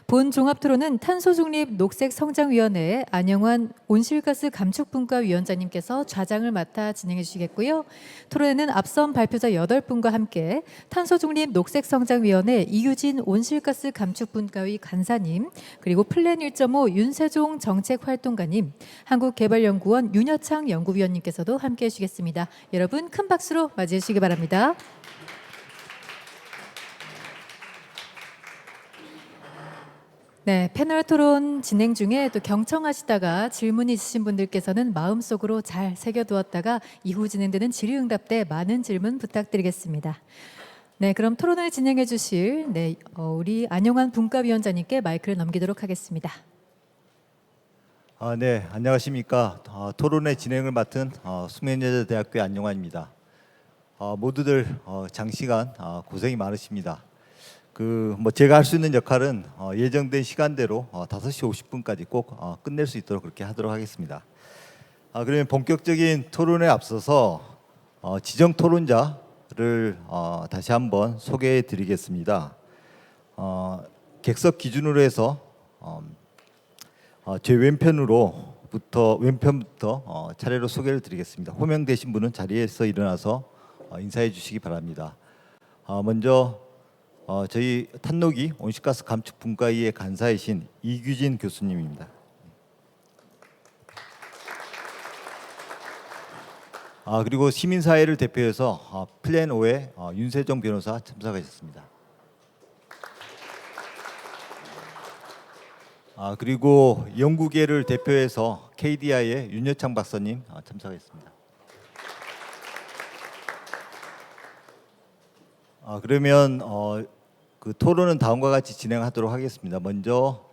본 종합토론은 탄소중립 녹색성장위원회 안영환 온실가스 감축분과위원장님께서 좌장을 맡아 진행해 주시겠고요. 토론회는 앞선 발표자 8분과 함께 탄소중립 녹색성장위원회 이규진 온실가스 감축분과위 간사님, 그리고 플랜 1.5 윤세종 정책활동가님, 한국개발연구원 윤여창 연구위원님께서도 함께해 주시겠습니다. 여러분 큰 박수로 맞이해 주시기 바랍니다. 네, 패널 토론 진행 중에 또 경청하시다가 질문이 있으신 분들께서는 마음속으로 잘 새겨두었다가 이후 진행되는 질의응답 때 많은 질문 부탁드리겠습니다. 네, 그럼 토론을 진행해 주실 우리 안영환 분과위원장님께 마이크를 넘기도록 하겠습니다. 네, 안녕하십니까. 토론회 진행을 맡은 숙명여자대학교의 안영환입니다. 모두들 장시간 고생이 많으십니다. 제가 할 수 있는 역할은 예정된 시간대로 5시 50분까지 꼭 끝낼 수 있도록 그렇게 하도록 하겠습니다. 그러면 본격적인 토론에 앞서서 지정 토론자를 다시 한번 소개해 드리겠습니다. 객석 기준으로 해서 제 왼편부터 차례로 소개를 드리겠습니다. 호명되신 분은 자리에서 일어나서 인사해 주시기 바랍니다. 먼저 저희 탄노기 온실가스 감축 분과위의 간사이신 이규진 교수님입니다. 그리고 시민사회를 대표해서 플랜 5의 윤세종 변호사 참석하셨습니다. 그리고 연구계를 대표해서 KDI의 윤여창 박사님 참석하셨습니다. 그러면 토론은 다음과 같이 진행하도록 하겠습니다. 먼저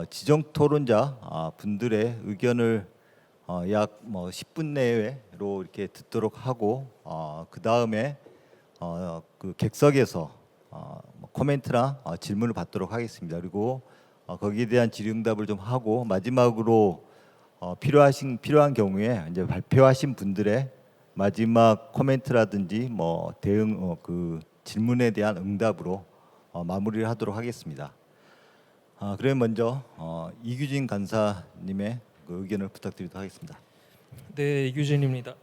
지정 토론자 분들의 의견을 약 10분 내외로 이렇게 듣도록 하고 그 다음에 객석에서 코멘트랑 질문을 받도록 하겠습니다. 그리고 거기에 대한 질의응답을 좀 하고 마지막으로 필요한 경우에 이제 발표하신 분들의 마지막 코멘트라든지 대응 질문에 대한 응답으로 마무리를 하도록 하겠습니다. 그러면 먼저 이규진 간사님의 의견을 부탁드리도록 하겠습니다. 네, 이규진입니다.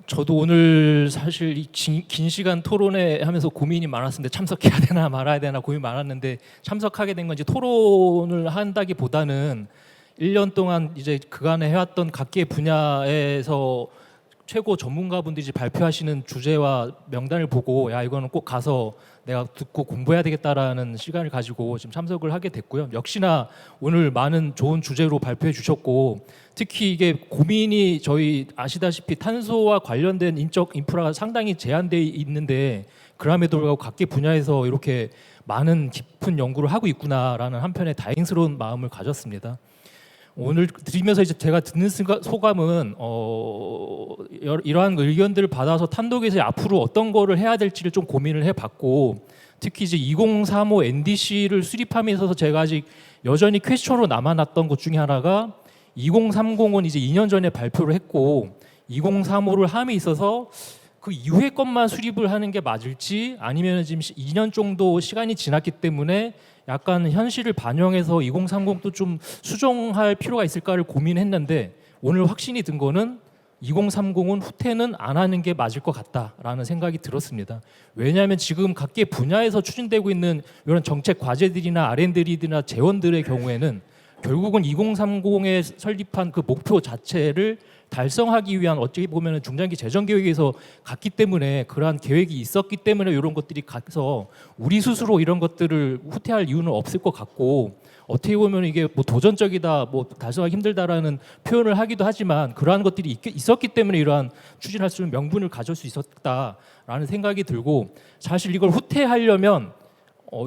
저도 오늘 사실 이 긴 시간 토론회 하면서 고민이 많았는데 참석해야 되나 말아야 되나 고민 많았는데 참석하게 된 건지 토론을 한다기보다는 1년 동안 이제 그간에 해왔던 각계 분야에서 최고 전문가분들이 발표하시는 주제와 명단을 보고 야 이거는 꼭 가서 내가 듣고 공부해야 되겠다라는 시간을 가지고 지금 참석을 하게 됐고요. 역시나 오늘 많은 좋은 주제로 발표해 주셨고 특히 이게 고민이 저희 아시다시피 탄소와 관련된 인적 인프라가 상당히 제한되어 있는데 그럼에도 불구하고 각계 분야에서 이렇게 많은 깊은 연구를 하고 있구나라는 한편에 다행스러운 마음을 가졌습니다. 오늘 드리면서 이제 제가 듣는 소감은 이러한 의견들을 받아서 탄독에서 앞으로 어떤 거를 해야 될지를 좀 고민을 해봤고 특히 이제 2035 NDC를 수립함에 있어서 제가 아직 여전히 퀘스천으로 남아났던 것 중에 하나가 2030은 이제 2년 전에 발표를 했고 2035를 함에 있어서 그 이후의 것만 수립을 하는 게 맞을지 아니면 지금 2년 정도 시간이 지났기 때문에 약간 현실을 반영해서 2030도 좀 수정할 필요가 있을까를 고민했는데 오늘 확신이 든 거는 2030은 후퇴는 안 하는 게 맞을 것 같다라는 생각이 들었습니다. 왜냐하면 지금 각계 분야에서 추진되고 있는 이런 정책 과제들이나 R&D나 재원들의 경우에는 결국은 2030에 설립한 그 목표 자체를 달성하기 위한 어떻게 보면 중장기 재정 계획에서 갔기 때문에 그러한 계획이 있었기 때문에 이런 것들이 가서 우리 스스로 이런 것들을 후퇴할 이유는 없을 것 같고 어떻게 보면 이게 도전적이다, 달성하기 힘들다라는 표현을 하기도 하지만 그러한 것들이 있었기 때문에 이러한 추진할 수 있는 명분을 가질 수 있었다라는 생각이 들고 사실 이걸 후퇴하려면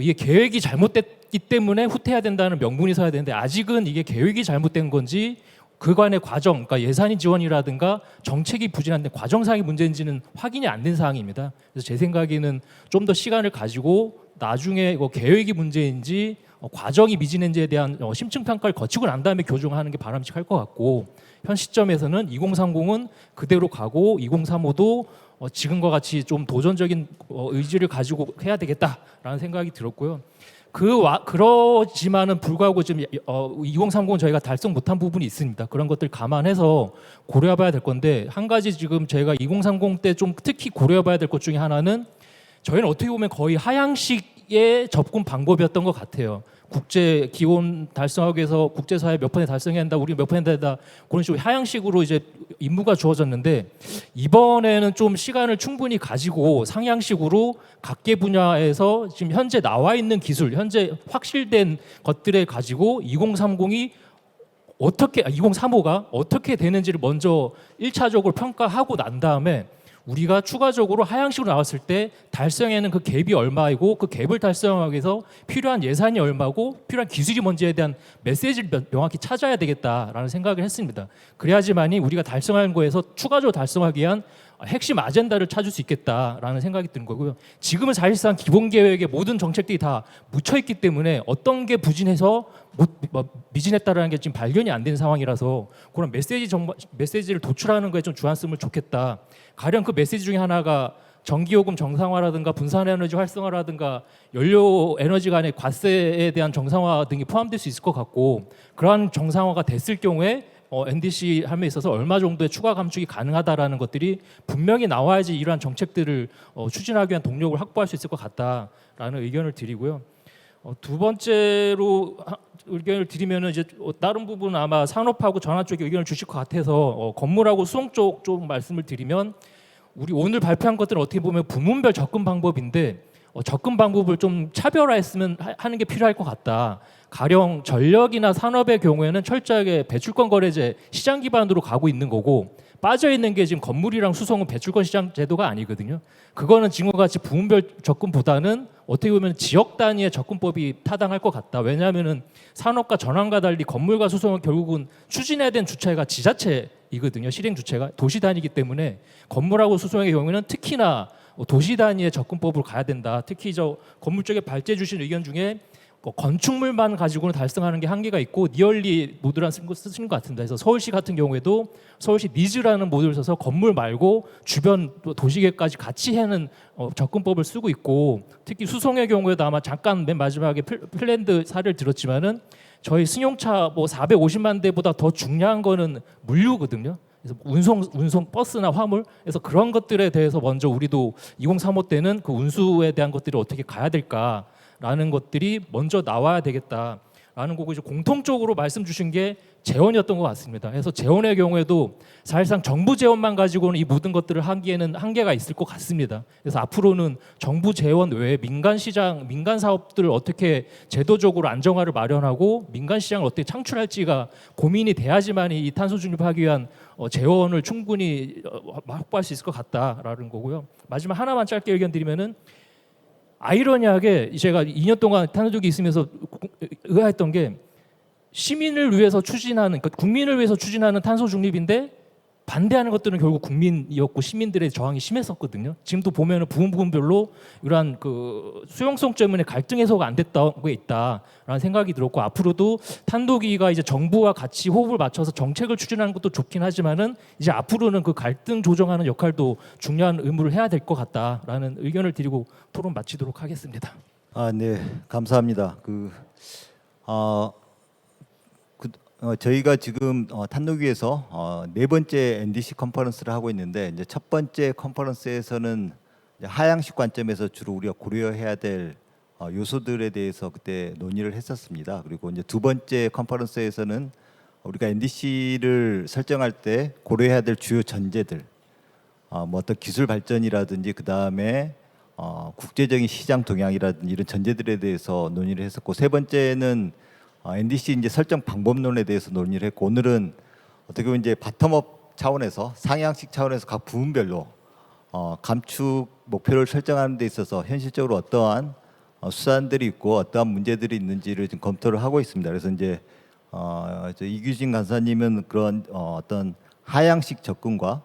이게 계획이 잘못됐기 때문에 후퇴해야 된다는 명분이 서야 되는데 아직은 이게 계획이 잘못된 건지 그간의 과정, 그러니까 예산이 지원이라든가 정책이 부진한데 과정상의 문제인지는 확인이 안 된 사항입니다. 그래서 제 생각에는 좀 더 시간을 가지고 나중에 계획이 문제인지 과정이 미진한지에 대한 심층 평가를 거치고 난 다음에 교정하는 게 바람직할 것 같고 현 시점에서는 2030은 그대로 가고 2035도 지금과 같이 좀 도전적인 의지를 가지고 해야 되겠다라는 생각이 들었고요. 그러지만은 불구하고 지금 2030 저희가 달성 못한 부분이 있습니다. 그런 것들 감안해서 고려해봐야 될 건데, 한 가지 지금 저희가 2030 때 좀 특히 고려해봐야 될 것 중에 하나는, 저희는 어떻게 보면 거의 하향식의 접근 방법이었던 것 같아요. 국제 기온 달성하기 위해서 국제사회 몇 퍼센트 달성해야 한다, 우리 몇 퍼센트다, 그런 식으로 하향식으로 이제 임무가 주어졌는데, 이번에는 좀 시간을 충분히 가지고 상향식으로 각계 분야에서 지금 현재 나와 있는 기술, 현재 확실된 것들에 가지고 2035가 어떻게 되는지를 먼저 1차적으로 평가하고 난 다음에, 우리가 추가적으로 하향식으로 나왔을 때 달성에는 그 갭이 얼마이고, 그 갭을 달성하기 위해서 필요한 예산이 얼마고, 필요한 기술이 뭔지에 대한 메시지를 명확히 찾아야 되겠다라는 생각을 했습니다. 그래야지만이 우리가 달성한 거에서 추가적으로 달성하기 위한 핵심 아젠다를 찾을 수 있겠다라는 생각이 드는 거고요. 지금은 사실상 기본 계획의 모든 정책들이 다 묻혀 있기 때문에 어떤 게 부진해서 미진했다라는 게 지금 발견이 안 된 상황이라서, 그런 메시지를 도출하는 거에 좀 주안점을 좋겠다. 가령 그 메시지 중에 하나가 전기요금 정상화라든가 분산에너지 활성화라든가 연료 에너지 간의 과세에 대한 정상화 등이 포함될 수 있을 것 같고, 그러한 정상화가 됐을 경우에 NDC 함에 있어서 얼마 정도의 추가 감축이 가능하다라는 것들이 분명히 나와야지 이러한 정책들을 추진하기 위한 동력을 확보할 수 있을 것 같다라는 의견을 드리고요. 두 번째로 의견을 드리면은, 이제 다른 부분은 아마 산업하고 전환 쪽에 의견을 주실 것 같아서 건물하고 수송 쪽 말씀을 드리면, 우리 오늘 발표한 것들은 어떻게 보면 부문별 접근 방법인데, 접근 방법을 좀 차별화했으면 하는 게 필요할 것 같다. 가령 전력이나 산업의 경우에는 철저하게 배출권 거래제 시장 기반으로 가고 있는 거고, 빠져 있는 게 지금 건물이랑 수송은 배출권 시장 제도가 아니거든요. 그거는 지금과 같이 부문별 접근보다는 어떻게 보면 지역 단위의 접근법이 타당할 것 같다. 왜냐하면은 산업과 전환과 달리 건물과 수송은 결국은 추진해야 된 주체가 지자체이거든요. 실행 주체가 도시 단위이기 때문에 건물하고 수송의 경우에는 특히나 도시 단위의 접근법으로 가야 된다. 특히 저 건물 쪽에 발제해 주신 의견 중에 건축물만 가지고는 달성하는 게 한계가 있고 니얼리 모듈을 쓰신 것 같은데, 그래서 서울시 같은 경우에도 서울시 니즈라는 모듈을 써서 건물 말고 주변 도시계까지 같이 하는 접근법을 쓰고 있고, 특히 수송의 경우에도 아마 잠깐 맨 마지막에 핀란드 사례를 들었지만은, 저희 승용차 450만 대보다 더 중요한 거는 물류거든요. 그래서 운송 버스나 화물, 그래서 그런 것들에 대해서 먼저 우리도 2035 때는 그 운수에 대한 것들이 어떻게 가야 될까라는 것들이 먼저 나와야 되겠다라는 거고, 이제 공통적으로 말씀 주신 게 재원이었던 것 같습니다. 그래서 재원의 경우에도 사실상 정부 재원만 가지고는 이 모든 것들을 하기에는 한계가 있을 것 같습니다. 그래서 앞으로는 정부 재원 외에 민간 시장, 민간 사업들을 어떻게 제도적으로 안정화를 마련하고 민간 시장을 어떻게 창출할지가 고민이 돼야지만 이 탄소 중립하기 위한 재원을 충분히 확보할 수 있을 것 같다라는 거고요. 마지막 하나만 짧게 의견 드리면은, 아이러니하게 제가 2년 동안 탄소국이 있으면서 의아했던 게, 시민을 위해서 추진하는, 그러니까 국민을 위해서 추진하는 탄소 중립인데 반대하는 것들은 결국 국민이었고 시민들의 저항이 심했었거든요. 지금도 보면은 부분별로 이러한 그 수용성 때문에 갈등 해소가 안 됐다고 있다라는 생각이 들었고, 앞으로도 탄도기가 이제 정부와 같이 호흡을 맞춰서 정책을 추진하는 것도 좋긴 하지만은, 이제 앞으로는 그 갈등 조정하는 역할도 중요한 의무를 해야 될 것 같다라는 의견을 드리고 토론 마치도록 하겠습니다. 네, 감사합니다. 저희가 지금 탄노기에서 네 번째 NDC 컨퍼런스를 하고 있는데, 이제 첫 번째 컨퍼런스에서는 이제 하향식 관점에서 주로 우리가 고려해야 될 요소들에 대해서 그때 논의를 했었습니다. 그리고 이제 두 번째 컨퍼런스에서는 우리가 NDC를 설정할 때 고려해야 될 주요 전제들, 어떤 기술 발전이라든지 그 다음에 국제적인 시장 동향이라든지 이런 전제들에 대해서 논의를 했었고, 세 번째는 NDC 이제 설정 방법론에 대해서 논의를 했고, 오늘은 어떻게 보면 이제 바텀업 차원에서 상향식 차원에서 각 부문별로 감축 목표를 설정하는 데 있어서 현실적으로 어떠한 수단들이 있고 어떠한 문제들이 있는지를 지금 검토를 하고 있습니다. 그래서 이제 이규진 간사님은 그런 어떤 하향식 접근과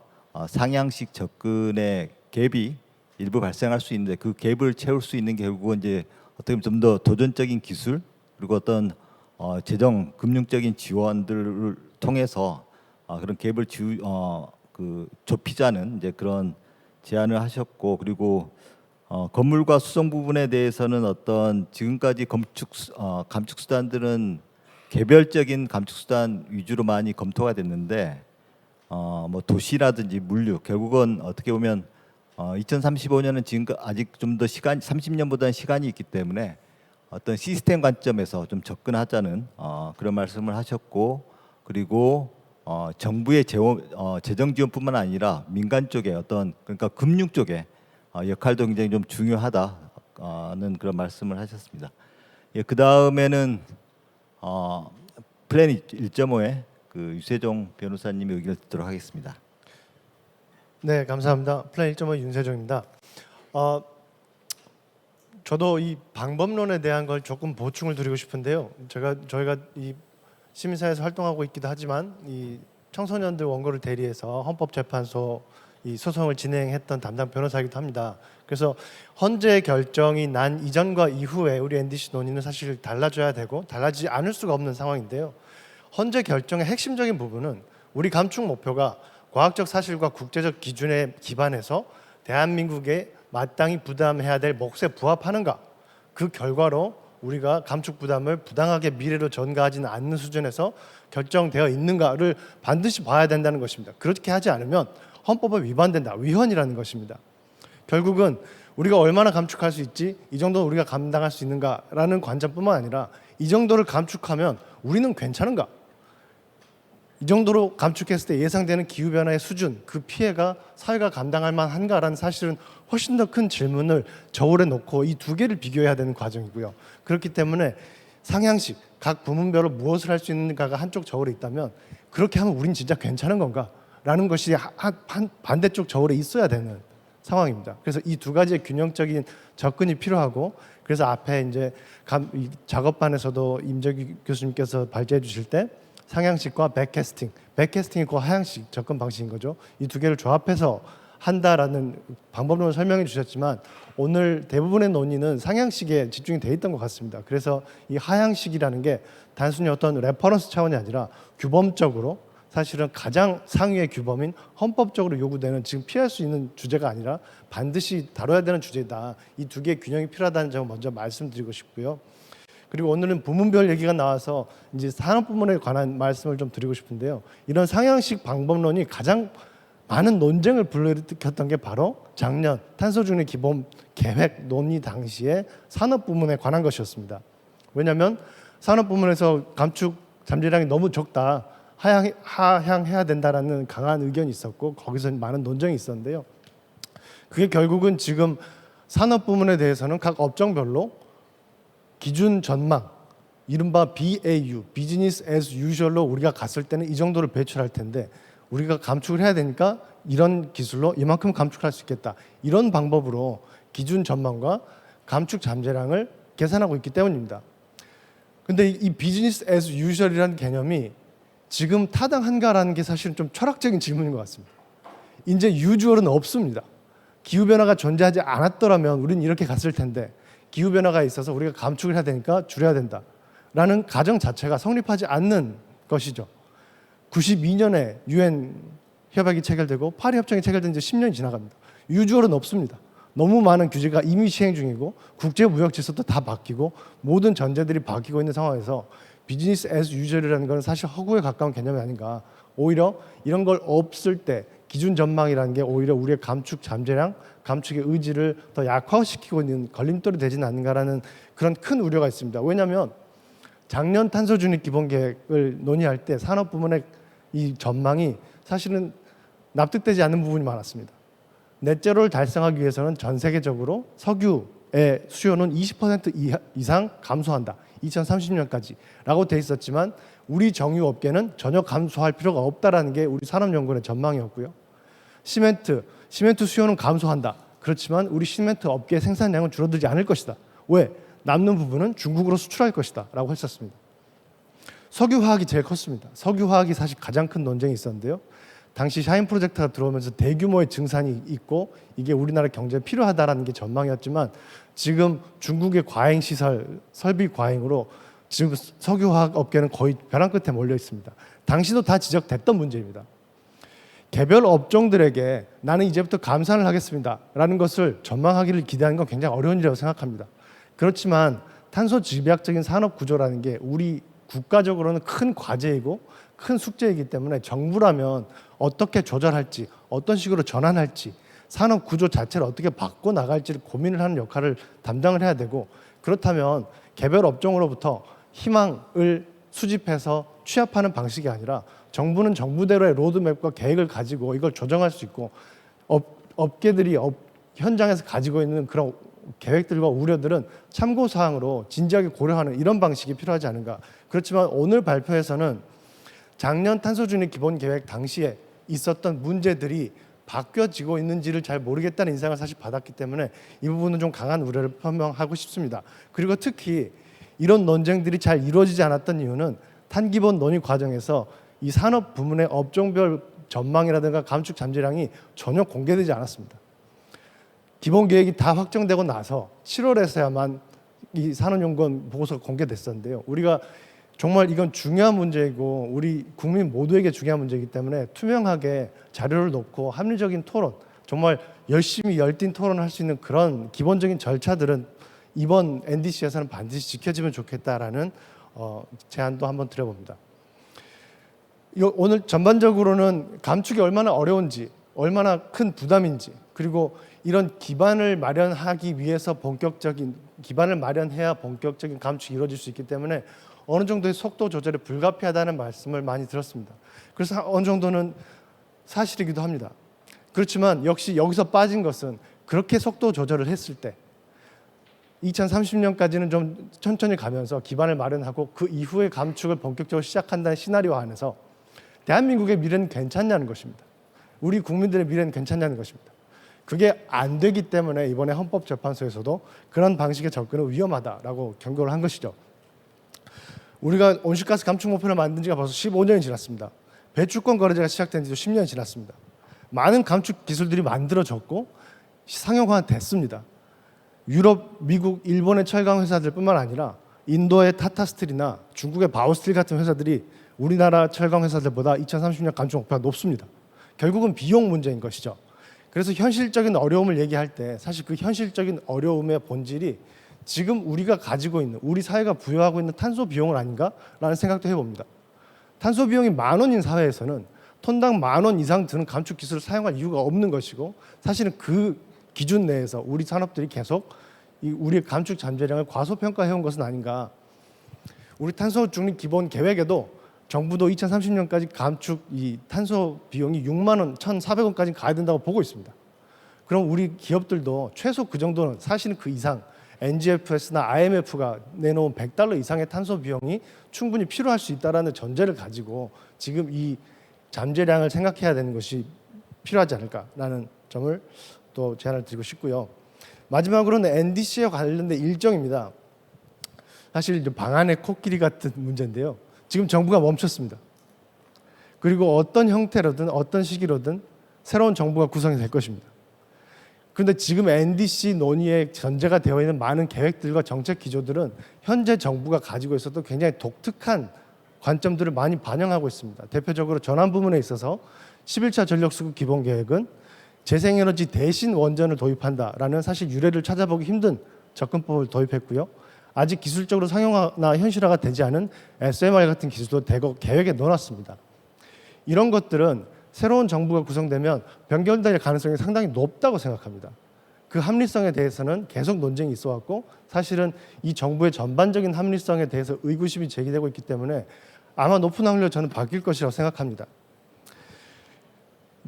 상향식 접근의 갭이 일부 발생할 수 있는데, 그 갭을 채울 수 있는 게 결국은 이제 어떻게 보면 좀 더 도전적인 기술, 그리고 어떤 재정 금융적인 지원들을 통해서 그런 갭을 좁히자는 이제 그런 제안을 하셨고, 그리고 건물과 수송 부분에 대해서는 어떤 지금까지 감축 수단들은 개별적인 감축 수단 위주로 많이 검토가 됐는데 뭐 도시라든지 물류 결국은 어떻게 보면 2035년은 지금 아직 좀 더 시간 30년보다는 시간이 있기 때문에 어떤 시스템 관점에서 좀 접근하자는 그런 말씀을 하셨고 그리고 정부의 재정 지원뿐만 아니라 민간 쪽에 어떤 그러니까 금융 쪽에 역할도 굉장히 좀 중요하다는 그런 말씀을 하셨습니다. 예, 그 다음에는 플랜 1.5에 그 유세종 변호사님의 의견을 듣도록 하겠습니다. 네, 감사합니다. 플랜 1.5 윤세종입니다. 저도 이 방법론에 대한 걸 조금 보충을 드리고 싶은데요. 저희가 이 시민사회에서 활동하고 있기도 하지만 이 청소년들 원고를 대리해서 헌법재판소 이 소송을 진행했던 담당 변호사이기도 합니다. 그래서 헌재 결정이 난 이전과 이후에 우리 NDC 논의는 사실 달라져야 되고 달라지지 않을 수가 없는 상황인데요. 헌재 결정의 핵심적인 부분은 우리 감축 목표가 과학적 사실과 국제적 기준에 기반해서 대한민국에 마땅히 부담해야 될 몫에 부합하는가, 그 결과로 우리가 감축 부담을 부당하게 미래로 전가하지는 않는 수준에서 결정되어 있는가를 반드시 봐야 된다는 것입니다. 그렇게 하지 않으면 헌법에 위반된다, 위헌이라는 것입니다. 결국은 우리가 얼마나 감축할 수 있지, 이 정도는 우리가 감당할 수 있는가라는 관점뿐만 아니라 이 정도를 감축하면 우리는 괜찮은가, 이 정도로 감축했을 때 예상되는 기후변화의 수준, 그 피해가 사회가 감당할 만한가라는 사실은 훨씬 더 큰 질문을 저울에 놓고 이 두 개를 비교해야 되는 과정이고요. 그렇기 때문에 상향식, 각 부문별로 무엇을 할 수 있는가가 한쪽 저울에 있다면 그렇게 하면 우린 진짜 괜찮은 건가? 라는 것이 반대쪽 저울에 있어야 되는 상황입니다. 그래서 이 두 가지의 균형적인 접근이 필요하고, 그래서 앞에 이제 이 작업반에서도 임재규 교수님께서 발제해 주실 때 상향식과 백캐스팅이 그 하향식 접근 방식인 거죠. 이 두 개를 조합해서 한다라는 방법론을 설명해 주셨지만 오늘 대부분의 논의는 상향식에 집중이 돼 있던 것 같습니다. 그래서 이 하향식이라는 게 단순히 어떤 레퍼런스 차원이 아니라 규범적으로 사실은 가장 상위의 규범인 헌법적으로 요구되는, 지금 피할 수 있는 주제가 아니라 반드시 다뤄야 되는 주제다. 이 두 개의 균형이 필요하다는 점을 먼저 말씀드리고 싶고요. 그리고 오늘은 부문별 얘기가 나와서 이제 산업 부문에 관한 말씀을 좀 드리고 싶은데요. 이런 상향식 방법론이 가장 많은 논쟁을 불러일으켰던 게 바로 작년 탄소중립 기본 계획 논의 당시에 산업 부문에 관한 것이었습니다. 왜냐하면 산업 부문에서 감축 잠재량이 너무 적다, 하향해야 된다라는 강한 의견이 있었고 거기서 많은 논쟁이 있었는데요. 그게 결국은 지금 산업 부문에 대해서는 각 업종별로 기준 전망, 이른바 BAU, 비즈니스 애즈 유주얼로 우리가 갔을 때는 이 정도를 배출할 텐데 우리가 감축을 해야 되니까 이런 기술로 이만큼 감축할 수 있겠다, 이런 방법으로 기준 전망과 감축 잠재량을 계산하고 있기 때문입니다. 근데 이 비즈니스 애즈 유주얼이라는 개념이 지금 타당한가라는 게 사실은 좀 철학적인 질문인 것 같습니다. 이제 유주얼은 없습니다. 기후변화가 존재하지 않았더라면 우리는 이렇게 갔을 텐데 기후변화가 있어서 우리가 감축을 해야 되니까 줄여야 된다라는 가정 자체가 성립하지 않는 것이죠. 92년에 유엔 협약이 체결되고 파리 협정이 체결된 지 10년이 지나갑니다. 유주얼은 없습니다. 너무 많은 규제가 이미 시행 중이고 국제 무역 질서도 다 바뀌고 모든 전제들이 바뀌고 있는 상황에서 비즈니스 애즈 유주얼이라는 것은 사실 허구에 가까운 개념이 아닌가. 오히려 이런 걸 없을 때 기준 전망이라는 게 오히려 우리의 감축 잠재량, 감축의 의지를 더 약화시키고 있는 걸림돌이 되지는 않는가라는 그런 큰 우려가 있습니다. 왜냐하면 작년 탄소중립 기본계획을 논의할 때 산업 부문의 이 전망이 사실은 납득되지 않는 부분이 많았습니다. 넷제로를 달성하기 위해서는 전 세계적으로 석유의 수요는 20% 이상 감소한다, 2030년까지라고 돼 있었지만 우리 정유업계는 전혀 감소할 필요가 없다라는 게 우리 산업연구원의 전망이었고요. 시멘트 수요는 감소한다. 그렇지만 우리 시멘트 업계의 생산량은 줄어들지 않을 것이다. 왜? 남는 부분은 중국으로 수출할 것이다 라고 했었습니다. 석유화학이 제일 컸습니다. 석유화학이 사실 가장 큰 논쟁이 있었는데요. 당시 샤인 프로젝트가 들어오면서 대규모의 증산이 있고 이게 우리나라 경제에 필요하다라는 게 전망이었지만 지금 중국의 과잉 시설, 설비 과잉으로 지금 석유화학 업계는 거의 벼랑 끝에 몰려 있습니다. 당시도 다 지적됐던 문제입니다. 개별 업종들에게 나는 이제부터 감산을 하겠습니다라는 것을 전망하기를 기대하는 건 굉장히 어려운 일이라고 생각합니다. 그렇지만 탄소 집약적인 산업 구조라는 게 우리 국가적으로는 큰 과제이고 큰 숙제이기 때문에 정부라면 어떻게 조절할지, 어떤 식으로 전환할지, 산업 구조 자체를 어떻게 바꿔 나갈지를 고민을 하는 역할을 담당을 해야 되고, 그렇다면 개별 업종으로부터 희망을 수집해서 취합하는 방식이 아니라 정부는 정부대로의 로드맵과 계획을 가지고 이걸 조정할 수 있고, 업계들이 현장에서 가지고 있는 그런 계획들과 우려들은 참고 사항으로 진지하게 고려하는 이런 방식이 필요하지 않은가. 그렇지만 오늘 발표에서는 작년 탄소중립 기본 계획 당시에 있었던 문제들이 바뀌어지고 있는지를 잘 모르겠다는 인상을 사실 받았기 때문에 이 부분은 좀 강한 우려를 표명하고 싶습니다. 그리고 특히 이런 논쟁들이 잘 이루어지지 않았던 이유는 탄기본 논의 과정에서 이 산업 부문의 업종별 전망이라든가 감축 잠재량이 전혀 공개되지 않았습니다. 기본 계획이 다 확정되고 나서 7월에서야만 이 산업연구원 보고서가 공개됐었는데요. 우리가 정말 이건 중요한 문제이고 우리 국민 모두에게 중요한 문제이기 때문에 투명하게 자료를 놓고 합리적인 토론, 정말 열심히 열띤 토론을 할 수 있는 그런 기본적인 절차들은 이번 NDC에서는 반드시 지켜지면 좋겠다라는 제안도 한번 드려봅니다. 오늘 전반적으로는 감축이 얼마나 어려운지, 얼마나 큰 부담인지, 그리고 이런 기반을 마련하기 위해서 본격적인 기반을 마련해야 본격적인 감축이 이루어질 수 있기 때문에 어느 정도의 속도 조절이 불가피하다는 말씀을 많이 들었습니다. 그래서 어느 정도는 사실이기도 합니다. 그렇지만 역시 여기서 빠진 것은 그렇게 속도 조절을 했을 때 2030년까지는 좀 천천히 가면서 기반을 마련하고 그 이후에 감축을 본격적으로 시작한다는 시나리오 안에서 대한민국의 미래는 괜찮냐는 것입니다. 우리 국민들의 미래는 괜찮냐는 것입니다. 그게 안 되기 때문에 이번에 헌법재판소에서도 그런 방식의 접근은 위험하다라고 경고를 한 것이죠. 우리가 온실가스 감축 목표를 만든 지가 벌써 15년이 지났습니다. 배출권 거래제가 시작된 지도 10년이 지났습니다. 많은 감축 기술들이 만들어졌고 상용화됐습니다. 유럽, 미국, 일본의 철강 회사들뿐만 아니라 인도의 타타스틸이나 중국의 바오스틸 같은 회사들이 우리나라 철강 회사들보다 2030년 감축 목표가 높습니다. 결국은 비용 문제인 것이죠. 그래서 현실적인 어려움을 얘기할 때 사실 그 현실적인 어려움의 본질이 지금 우리가 가지고 있는, 우리 사회가 부여하고 있는 탄소 비용은 아닌가라는 생각도 해봅니다. 탄소 비용이 10,000원인 사회에서는 톤당 10,000원 이상 드는 감축 기술을 사용할 이유가 없는 것이고, 사실은 그 기준 내에서 우리 산업들이 계속 우리의 감축 잠재량을 과소평가해온 것은 아닌가. 우리 탄소 중립 기본 계획에도 정부도 2030년까지 감축 이 탄소 비용이 6만 원, 1,400원까지 가야 된다고 보고 있습니다. 그럼 우리 기업들도 최소 그 정도는, 사실은 그 이상 NGFS나 IMF가 내놓은 $100 이상의 탄소 비용이 충분히 필요할 수 있다라는 전제를 가지고 지금 이 잠재량을 생각해야 되는 것이 필요하지 않을까라는 점을 또 제안을 드리고 싶고요. 마지막으로는 NDC에 관련된 일정입니다. 사실 방안의 코끼리 같은 문제인데요. 지금 정부가 멈췄습니다. 그리고 어떤 형태로든 어떤 시기로든 새로운 정부가 구성이 될 것입니다. 그런데 지금 NDC 논의에 전제가 되어 있는 많은 계획들과 정책 기조들은 현재 정부가 가지고 있어도 굉장히 독특한 관점들을 많이 반영하고 있습니다. 대표적으로 전환 부문에 있어서 11차 전력수급 기본계획은 재생에너지 대신 원전을 도입한다라는 사실 유례를 찾아보기 힘든 접근법을 도입했고요. 아직 기술적으로 상용화나 현실화가 되지 않은 SMR 같은 기술도 대거 계획에 넣어놨습니다. 이런 것들은 새로운 정부가 구성되면 변경될 가능성이 상당히 높다고 생각합니다. 그 합리성에 대해서는 계속 논쟁이 있어 왔고, 사실은 이 정부의 전반적인 합리성에 대해서 의구심이 제기되고 있기 때문에 아마 높은 확률로 저는 바뀔 것이라고 생각합니다.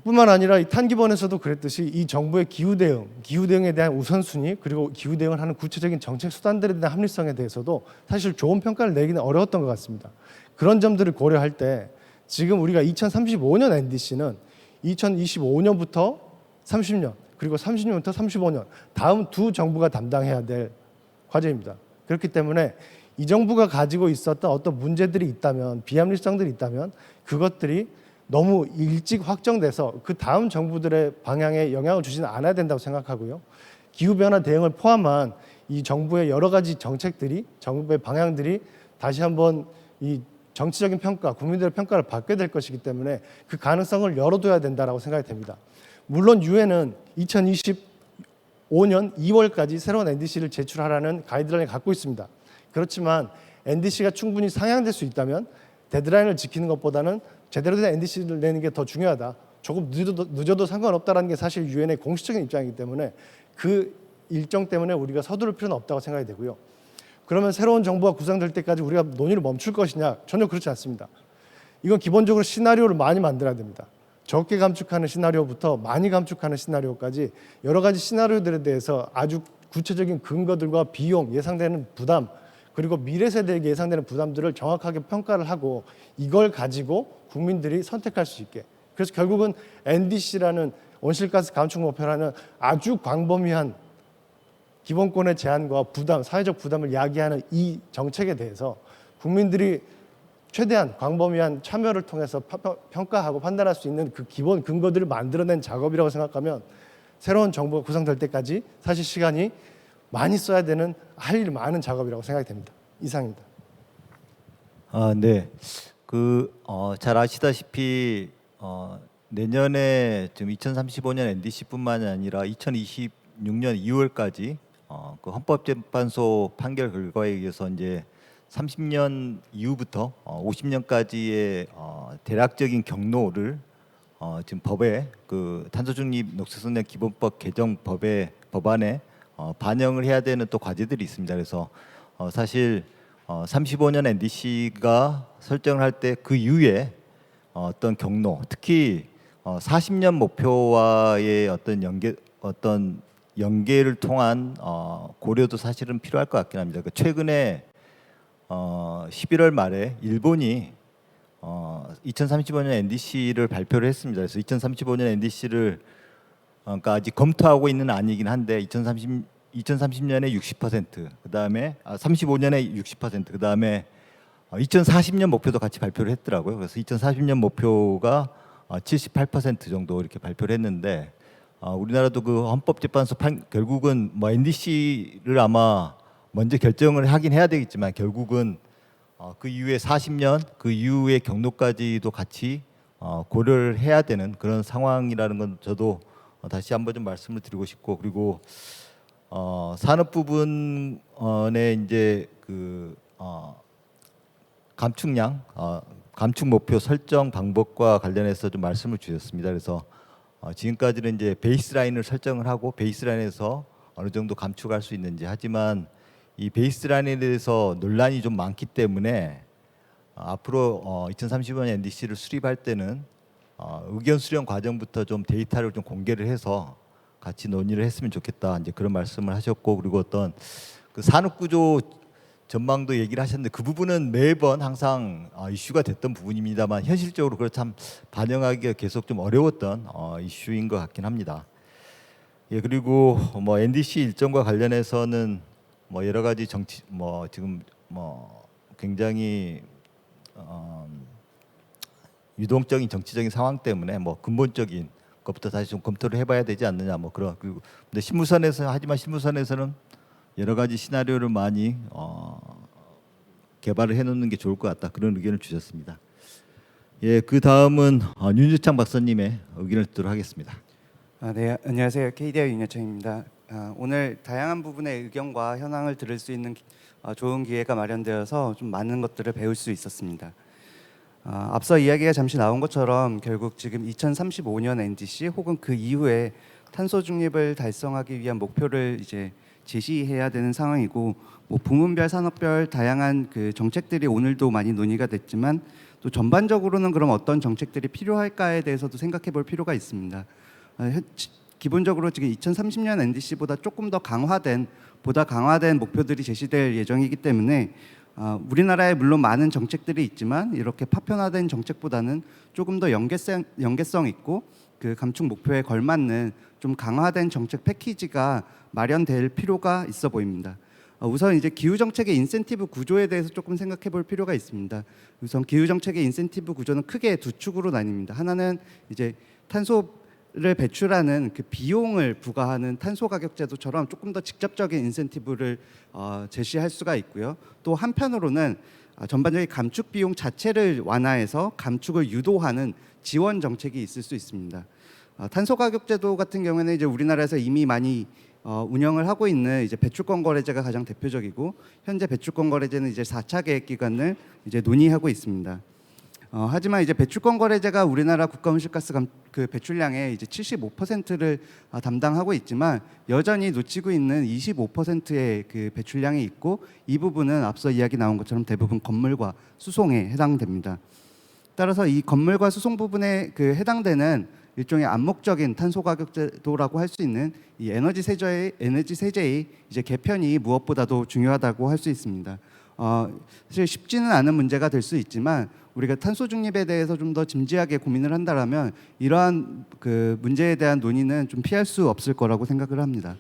뿐만 아니라 이 탄기본에서도 그랬듯이 이 정부의 기후대응에 대한 우선순위, 그리고 기후대응을 하는 구체적인 정책 수단들에 대한 합리성에 대해서도 사실 좋은 평가를 내기는 어려웠던 것 같습니다. 그런 점들을 고려할 때 지금 우리가 2035년 NDC는 2025년부터 30년, 그리고 30년부터 35년 다음 두 정부가 담당해야 될 과제입니다. 그렇기 때문에 이 정부가 가지고 있었던 어떤 문제들이 있다면, 비합리성들이 있다면 그것들이 너무 일찍 확정돼서 그 다음 정부들의 방향에 영향을 주지는 않아야 된다고 생각하고요. 기후변화 대응을 포함한 이 정부의 여러 가지 정책들이, 정부의 방향들이 다시 한번 이 정치적인 평가, 국민들의 평가를 받게 될 것이기 때문에 그 가능성을 열어둬야 된다라고 생각이 됩니다. 물론 유엔은 2025년 2월까지 새로운 NDC를 제출하라는 가이드라인을 갖고 있습니다. 그렇지만 NDC가 충분히 상향될 수 있다면 데드라인을 지키는 것보다는 제대로 된 NDC를 내는 게 더 중요하다. 조금 늦어도 상관없다라는 게 사실 유엔의 공식적인 입장이기 때문에 그 일정 때문에 우리가 서두를 필요는 없다고 생각이 되고요. 그러면 새로운 정부가 구성될 때까지 우리가 논의를 멈출 것이냐? 전혀 그렇지 않습니다. 이건 기본적으로 시나리오를 많이 만들어야 됩니다. 적게 감축하는 시나리오부터 많이 감축하는 시나리오까지 여러 가지 시나리오들에 대해서 아주 구체적인 근거들과 비용, 예상되는 부담, 그리고 미래 세대에게 예상되는 부담들을 정확하게 평가를 하고 이걸 가지고 국민들이 선택할 수 있게. 그래서 결국은 NDC라는 온실가스 감축 목표라는 아주 광범위한 기본권의 제한과 부담, 사회적 부담을 야기하는 이 정책에 대해서 국민들이 최대한 광범위한 참여를 통해서 평가하고 판단할 수 있는 그 기본 근거들을 만들어낸 작업이라고 생각하면 새로운 정부가 구성될 때까지 사실 시간이 많이 써야 되는 할 일 많은 작업이라고 생각이 됩니다. 이상입니다. 네. 잘 아시다시피 내년에 지금 2035년 NDC뿐만이 아니라 2026년 2월까지 그 헌법재판소 판결 결과에 의해서 이제 30년 이후부터 50년까지의 대략적인 경로를 지금 법에 그 탄소중립 녹색성장 기본법 개정 법안에 반영을 해야 되는 또 과제들이 있습니다. 그래서 사실 35년 NDC가 설정을 할 때 그 이후에 어떤 경로, 특히 40년 목표와의 어떤 연계를 통한 고려도 사실은 필요할 것 같긴 합니다. 그러니까 최근에 11월 말에 일본이 2035년 NDC를 발표를 했습니다. 그래서 2035년 NDC를 그러니까 아직 검토하고 있는 아니긴 한데 2030년에 60%, 그다음에 35년에 60%, 그다음에 2040년 목표도 같이 발표를 했더라고요. 그래서 2040년 목표가 78% 정도 이렇게 발표를 했는데 우리나라도 그 헌법재판소 결국은 뭐 NDC를 아마 먼저 결정을 하긴 해야 되겠지만 결국은 그 이후에 40년 그 이후의 경로까지도 같이 고려를 해야 되는 그런 상황이라는 건 저도 다시 한번 좀 말씀을 드리고 싶고, 그리고 산업 부분에 이제 그 감축량, 감축 목표 설정 방법과 관련해서 좀 말씀을 주셨습니다. 그래서 지금까지는 이제 베이스라인을 설정을 하고 베이스라인에서 어느 정도 감축할 수 있는지, 하지만 이 베이스라인에 대해서 논란이 좀 많기 때문에 앞으로 2035년 NDC를 수립할 때는 의견 수렴 과정부터 좀 데이터를 좀 공개를 해서 같이 논의를 했으면 좋겠다, 이제 그런 말씀을 하셨고, 그리고 어떤 그 산업 구조 전망도 얘기를 하셨는데 그 부분은 매번 항상 이슈가 됐던 부분입니다만 현실적으로 그걸 참 반영하기가 계속 좀 어려웠던 이슈인 것 같긴 합니다. 예, 그리고 뭐 NDC 일정과 관련해서는 뭐 여러 가지 지금 굉장히 유동적인 정치적인 상황 때문에 뭐 근본적인 것부터 다시 좀 검토를 해봐야 되지 않느냐, 뭐 그런. 그리고 근데 실무선에서는 여러 가지 시나리오를 많이 개발을 해놓는 게 좋을 것 같다, 그런 의견을 주셨습니다. 예, 그 다음은 윤유창 박사님의 의견을 듣도록 하겠습니다. 네, 안녕하세요. KDI 윤여창입니다. 오늘 다양한 부분의 의견과 현황을 들을 수 있는 좋은 기회가 마련되어서 좀 많은 것들을 배울 수 있었습니다. 앞서 이야기가 잠시 나온 것처럼 결국 지금 2035년 NDC 혹은 그 이후에 탄소 중립을 달성하기 위한 목표를 이제 제시해야 되는 상황이고, 뭐 부문별 산업별 다양한 그 정책들이 오늘도 많이 논의가 됐지만 또 전반적으로는 그럼 어떤 정책들이 필요할까에 대해서도 생각해 볼 필요가 있습니다. 기본적으로 지금 2030년 NDC보다 조금 더 보다 강화된 목표들이 제시될 예정이기 때문에 우리나라에 물론 많은 정책들이 있지만 이렇게 파편화된 정책보다는 조금 더 연계성 있고 그 감축 목표에 걸맞는 좀 강화된 정책 패키지가 마련될 필요가 있어 보입니다. 우선 이제 기후 정책의 인센티브 구조에 대해서 조금 생각해 볼 필요가 있습니다. 우선 기후 정책의 인센티브 구조는 크게 두 축으로 나뉩니다. 하나는 이제 탄소 를 배출하는 그 비용을 부과하는 탄소 가격 제도처럼 조금 더 직접적인 인센티브를 제시할 수가 있고요. 또 한편으로는 전반적인 감축 비용 자체를 완화해서 감축을 유도하는 지원 정책이 있을 수 있습니다. 탄소 가격 제도 같은 경우에는 이제 우리나라에서 이미 많이 운영을 하고 있는 이제 배출권 거래제가 가장 대표적이고, 현재 배출권 거래제는 이제 4차 계획 기간을 이제 논의하고 있습니다. 하지만 이제 배출권 거래제가 우리나라 국가 온실가스 그 배출량의 이제 75%를 담당하고 있지만 여전히 놓치고 있는 25%의 그 배출량이 있고, 이 부분은 앞서 이야기 나온 것처럼 대부분 건물과 수송에 해당됩니다. 따라서 이 건물과 수송 부분에 그 해당되는 일종의 암묵적인 탄소 가격 제도라고 할 수 있는 이 에너지 세제의 이제 개편이 무엇보다도 중요하다고 할 수 있습니다. 사실 쉽지는 않은 문제가 될 수 있지만 우리가 탄소 중립에 대해서 좀 더 진지하게 고민을 한다라면 이러한 그 문제에 대한 논의는 좀 피할 수 없을 거라고 생각을 합니다.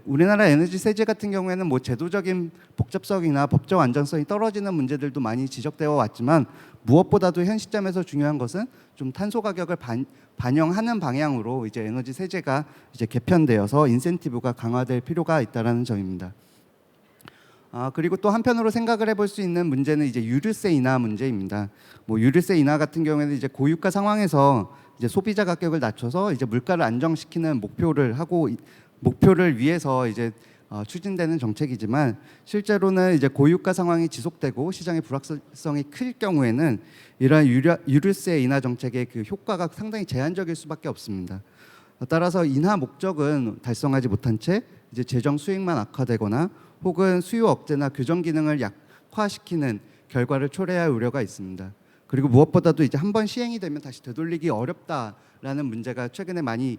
우리나라 에너지 세제 같은 경우에는 뭐 제도적인 복잡성이나 법적 안정성이 떨어지는 문제들도 많이 지적되어 왔지만 무엇보다도 현 시점에서 중요한 것은 좀 탄소 가격을 반영하는 방향으로 이제 에너지 세제가 이제 개편되어서 인센티브가 강화될 필요가 있다라는 점입니다. 그리고 또 한편으로 생각을 해볼 수 있는 문제는 이제 유류세 인하 문제입니다. 뭐 유류세 인하 같은 경우에는 이제 고유가 상황에서 이제 소비자 가격을 낮춰서 이제 물가를 안정시키는 목표를 위해서 이제 추진되는 정책이지만 실제로는 이제 고유가 상황이 지속되고 시장의 불확실성이 클 경우에는 이러한 유류세 인하 정책의 그 효과가 상당히 제한적일 수밖에 없습니다. 따라서 인하 목적은 달성하지 못한 채 이제 재정 수익만 악화되거나 혹은 수요 억제나 교정 기능을 약화시키는 결과를 초래할 우려가 있습니다. 그리고 무엇보다도 이제 한번 시행이 되면 다시 되돌리기 어렵다라는 문제가 최근에 많이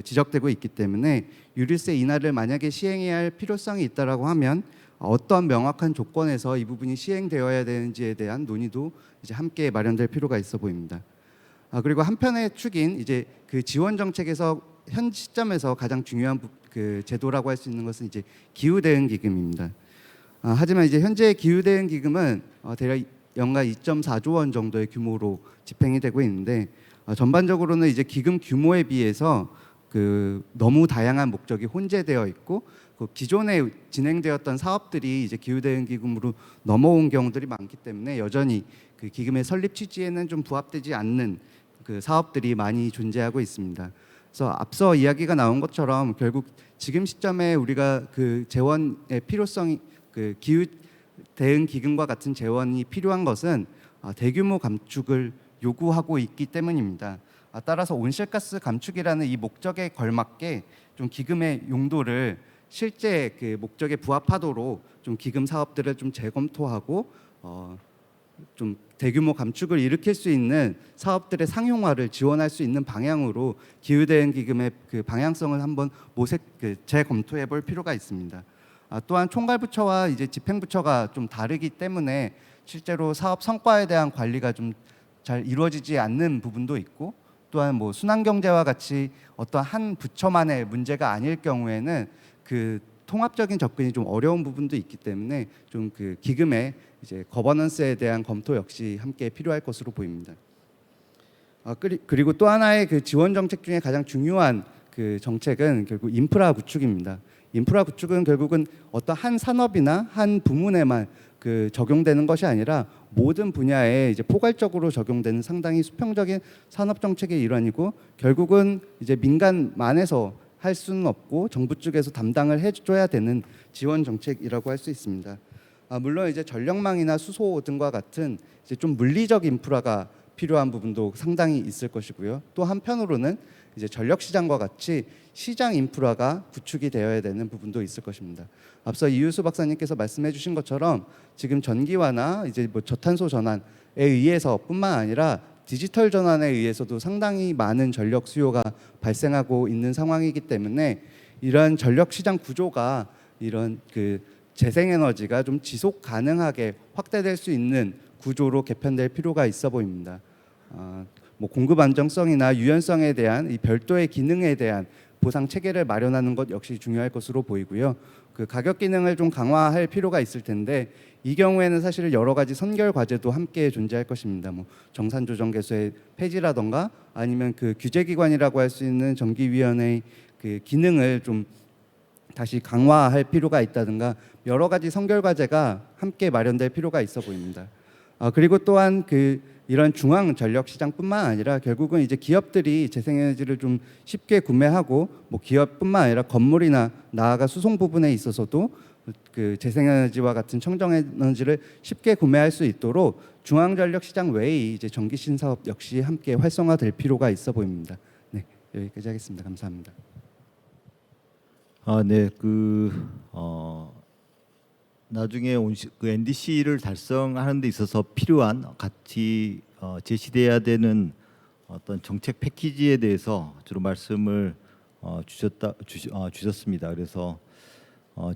지적되고 있기 때문에 유류세 인하를 만약에 시행해야 할 필요성이 있다라고 하면 어떤 명확한 조건에서 이 부분이 시행되어야 되는지에 대한 논의도 이제 함께 마련될 필요가 있어 보입니다. 그리고 한편의 축인 이제 그 지원 정책에서 현 시점에서 가장 중요한 그 제도라고 할 수 있는 것은 이제 기후 대응 기금입니다. 하지만 이제 현재 기후 대응 기금은 대략 연간 2.4조 원 정도의 규모로 집행이 되고 있는데 전반적으로는 이제 기금 규모에 비해서 그 너무 다양한 목적이 혼재되어 있고 그 기존에 진행되었던 사업들이 이제 기후 대응 기금으로 넘어온 경우들이 많기 때문에 여전히 그 기금의 설립 취지에는 좀 부합되지 않는 그 사업들이 많이 존재하고 있습니다. 그래서 앞서 이야기가 나온 것처럼 결국 지금 시점에 우리가 그 재원의 필요성이 그 기후 대응 기금과 같은 재원이 필요한 것은 대규모 감축을 요구하고 있기 때문입니다. 따라서 온실가스 감축이라는 이 목적에 걸맞게 좀 기금의 용도를 실제 그 목적에 부합하도록 좀 기금 사업들을 좀 재검토하고 좀 대규모 감축을 일으킬 수 있는 사업들의 상용화를 지원할 수 있는 방향으로 기후 대응 기금의 그 방향성을 한번 재검토해 볼 필요가 있습니다. 또한 총괄부처와 이제 집행부처가 좀 다르기 때문에 실제로 사업 성과에 대한 관리가 좀 잘 이루어지지 않는 부분도 있고, 또한 뭐 순환경제와 같이 어떤 한 부처만의 문제가 아닐 경우에는 그 통합적인 접근이 좀 어려운 부분도 있기 때문에 좀 그 기금의 이제 거버넌스에 대한 검토 역시 함께 필요할 것으로 보입니다. 그리고 또 하나의 그 지원 정책 중에 가장 중요한 그 정책은 결국 인프라 구축입니다. 인프라 구축은 결국은 어떤 한 산업이나 한 부문에만 그 적용되는 것이 아니라 모든 분야에 이제 포괄적으로 적용되는 상당히 수평적인 산업 정책의 일환이고, 결국은 이제 민간만에서 할 수는 없고 정부 쪽에서 담당을 해줘야 되는 지원 정책이라고 할 수 있습니다. 물론 이제 전력망이나 수소 등과 같은 이제 좀 물리적 인프라가 필요한 부분도 상당히 있을 것이고요. 또 한편으로는 이제 전력 시장과 같이 시장 인프라가 구축이 되어야 되는 부분도 있을 것입니다. 앞서 이유수 박사님께서 말씀해 주신 것처럼 지금 전기화나 이제 뭐 저탄소 전환에 의해서뿐만 아니라 디지털 전환에 의해서도 상당히 많은 전력 수요가 발생하고 있는 상황이기 때문에 이런 전력 시장 구조가 이런 그 재생에너지가 좀 지속 가능하게 확대될 수 있는 구조로 개편될 필요가 있어 보입니다. 뭐 공급 안정성이나 유연성에 대한 이 별도의 기능에 대한 보상 체계를 마련하는 것 역시 중요할 것으로 보이고요. 그 가격 기능을 좀 강화할 필요가 있을 텐데 이 경우에는 사실 여러 가지 선결 과제도 함께 존재할 것입니다. 뭐 정산 조정 개수의 폐지라던가 아니면 그 규제기관이라고 할 수 있는 정기위원회의 그 기능을 좀 다시 강화할 필요가 있다든가 여러 가지 선결 과제가 함께 마련될 필요가 있어 보입니다. 그리고 또한 그 이런 중앙 전력 시장뿐만 아니라 결국은 이제 기업들이 재생에너지를 좀 쉽게 구매하고 뭐 기업뿐만 아니라 건물이나 나아가 수송 부분에 있어서도 그 재생에너지와 같은 청정에너지를 쉽게 구매할 수 있도록 중앙 전력 시장 외의 이제 전기신 사업 역시 함께 활성화될 필요가 있어 보입니다. 네, 여기까지 하겠습니다. 감사합니다. 네, 나중에 그 NDC를 달성하는 데 있어서 필요한 같이 제시돼야 되는 어떤 정책 패키지에 대해서 주로 말씀을 주셨습니다. 그래서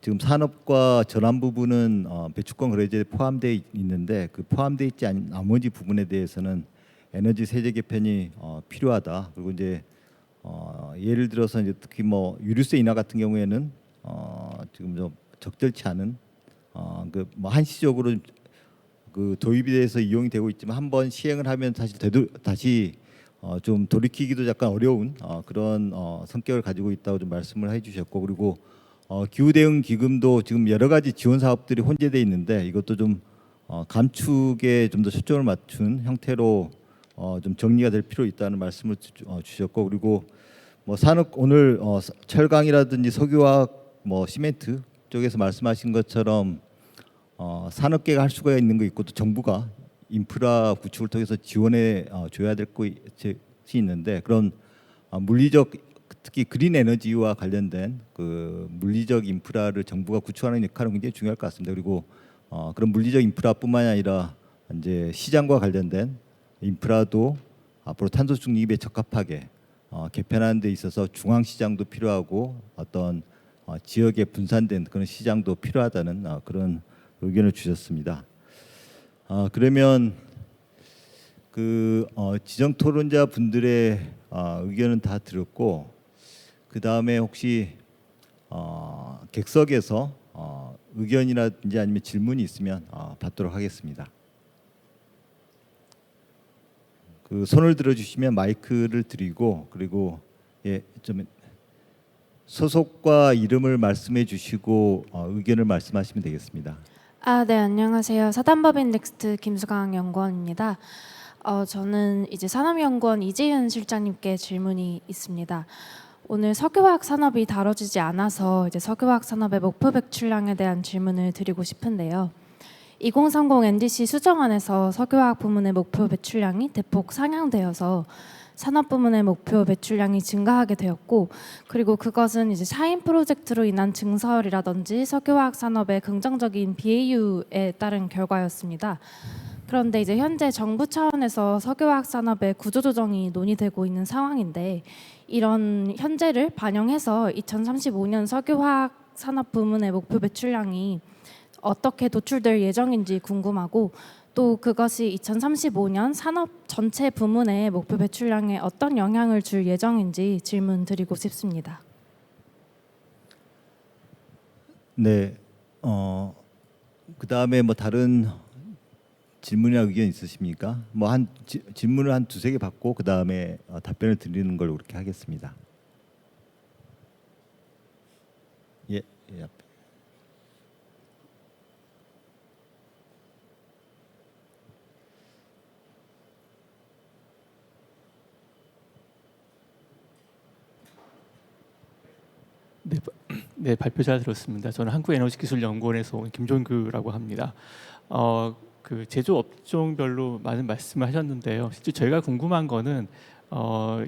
지금 산업과 전환 부분은 배출권 거래제에 포함되어 있는데 그 포함되어 있지 않은 나머지 부분에 대해서는 에너지 세제 개편이 필요하다. 그리고 이제 예를 들어서 이제 특히 뭐 유류세 인하 같은 경우에는 지금 좀 적절치 않은 그 뭐 한시적으로 그 도입이 돼서 이용이 되고 있지만 한번 시행을 하면 사실 다시 좀 돌이키기도 약간 어려운 그런 성격을 가지고 있다고 좀 말씀을 해주셨고 그리고 기후 대응 기금도 지금 여러 가지 지원 사업들이 혼재돼 있는데 이것도 좀 감축에 좀 더 초점을 맞춘 형태로 좀 정리가 될 필요 있다는 말씀을 주셨고 그리고 뭐 산업 오늘 철강이라든지 석유화학 뭐 시멘트 쪽에서 말씀하신 것처럼 산업계가 할 수가 있는 거 있고 또 정부가 인프라 구축을 통해서 지원해 줘야 될 것이 있는데 그런 물리적 특히 그린 에너지와 관련된 그 물리적 인프라를 정부가 구축하는 역할은 굉장히 중요할 것 같습니다. 그리고 그런 물리적 인프라뿐만이 아니라 이제 시장과 관련된 인프라도 앞으로 탄소 중립에 적합하게 개편하는 데 있어서 중앙 시장도 필요하고 어떤 지역에 분산된 그런 시장도 필요하다는 그런 의견을 주셨습니다. 그러면 그 지정 토론자 분들의 의견은 다 들었고 그 다음에 혹시 객석에서 의견이라든지 아니면 질문이 있으면 받도록 하겠습니다. 그 손을 들어주시면 마이크를 드리고 그리고 좀 소속과 이름을 말씀해 주시고 의견을 말씀하시면 되겠습니다. 네, 안녕하세요. 사단법인 넥스트 김수강 연구원입니다. 저는 이제 산업연구원 이재윤 실장님께 질문이 있습니다. 오늘 석유화학 산업이 다뤄지지 않아서 이제 석유화학 산업의 목표 배출량에 대한 질문을 드리고 싶은데요. 2030 NDC 수정안에서 석유화학 부문의 목표 배출량이 대폭 상향되어서 산업 부문의 목표 배출량이 증가하게 되었고, 그리고 그것은 이제 샤인 프로젝트로 인한 증설이라든지 석유화학 산업의 긍정적인 BAU에 따른 결과였습니다. 그런데 이제 현재 정부 차원에서 석유화학 산업의 구조조정이 논의되고 있는 상황인데 이런 현재를 반영해서 2035년 석유화학 산업 부문의 목표 배출량이 어떻게 도출될 예정인지 궁금하고 또 그것이 2035년 산업 전체 부문의 목표 배출량에 어떤 영향을 줄 예정인지 질문 드리고 싶습니다. 네, 그 다음에 뭐 다른 질문이나 의견 있으십니까? 뭐 질문을 한 두세 개 받고 그 다음에 답변을 드리는 걸로 그렇게 하겠습니다. 예. 네, 발표 잘 들었습니다. 저는 한국에너지기술연구원에서 온 김종규라고 합니다. 그 제조 업종별로 많은 말씀을 하셨는데요. 실제 저희가 궁금한 거는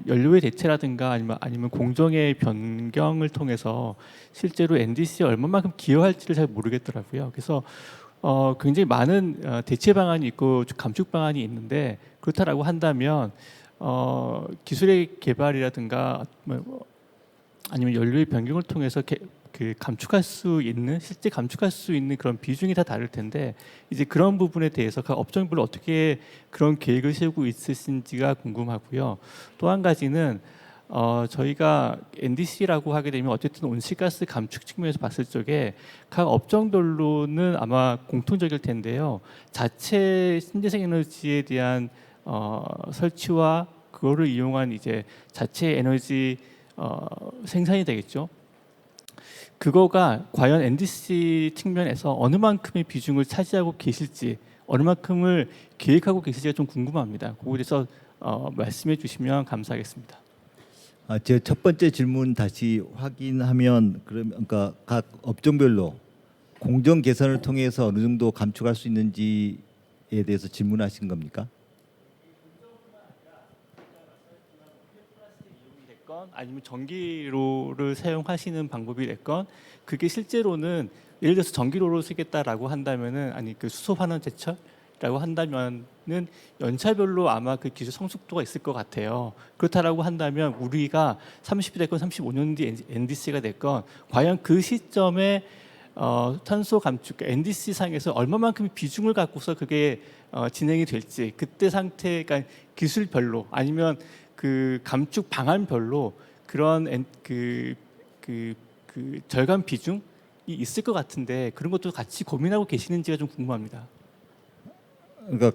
연료의 대체라든가 아니면 공정의 변경을 통해서 실제로 NDC에 얼마만큼 기여할지를 잘 모르겠더라고요. 그래서 굉장히 많은 대체 방안이 있고 감축 방안이 있는데 그렇다라고 한다면 기술의 개발이라든가 아니면 연료의 변경을 통해서 그 감축할 수 있는 실제 감축할 수 있는 그런 비중이 다 다를 텐데 이제 그런 부분에 대해서 각 업종별로 어떻게 그런 계획을 세우고 있으신지가 궁금하고요. 또 한 가지는 저희가 NDC라고 하게 되면 어쨌든 온실가스 감축 측면에서 봤을 적에 각 업종별로는 아마 공통적일 텐데요. 자체 신재생 에너지에 대한 설치와 그거를 이용한 이제 자체 에너지 생산이 되겠죠. 그거가 과연 NDC 측면에서 어느 만큼의 비중을 차지하고 계실지, 어느 만큼을 계획하고 계실지가 좀 궁금합니다. 그거에 대해서 말씀해 주시면 감사하겠습니다. 제 첫 번째 질문 다시 확인하면 그러니까 각 업종별로 공정 개선을 통해서 어느 정도 감축할 수 있는지에 대해서 질문하신 겁니까? 됐건 아니면 전기로를 사용하시는 방법이 됐건 그게 실제로는 예를 들어서 전기로를 쓰겠다라고 한다면은 아니 그 수소 환원 제철이라고 한다면은 연차별로 아마 그 기술 성숙도가 있을 것 같아요. 그렇다라고 한다면 우리가 30이 됐건 35년 뒤 NDC가 됐건 과연 그 시점에 탄소 감축 NDC 상에서 얼마만큼의 비중을 갖고서 그게 진행이 될지 그때 상태 그러니까 기술별로 아니면 그 감축 방안별로 그런 그 절감 비중이 있을 것 같은데 그런 것도 같이 고민하고 계시는지가 좀 궁금합니다. 그러니까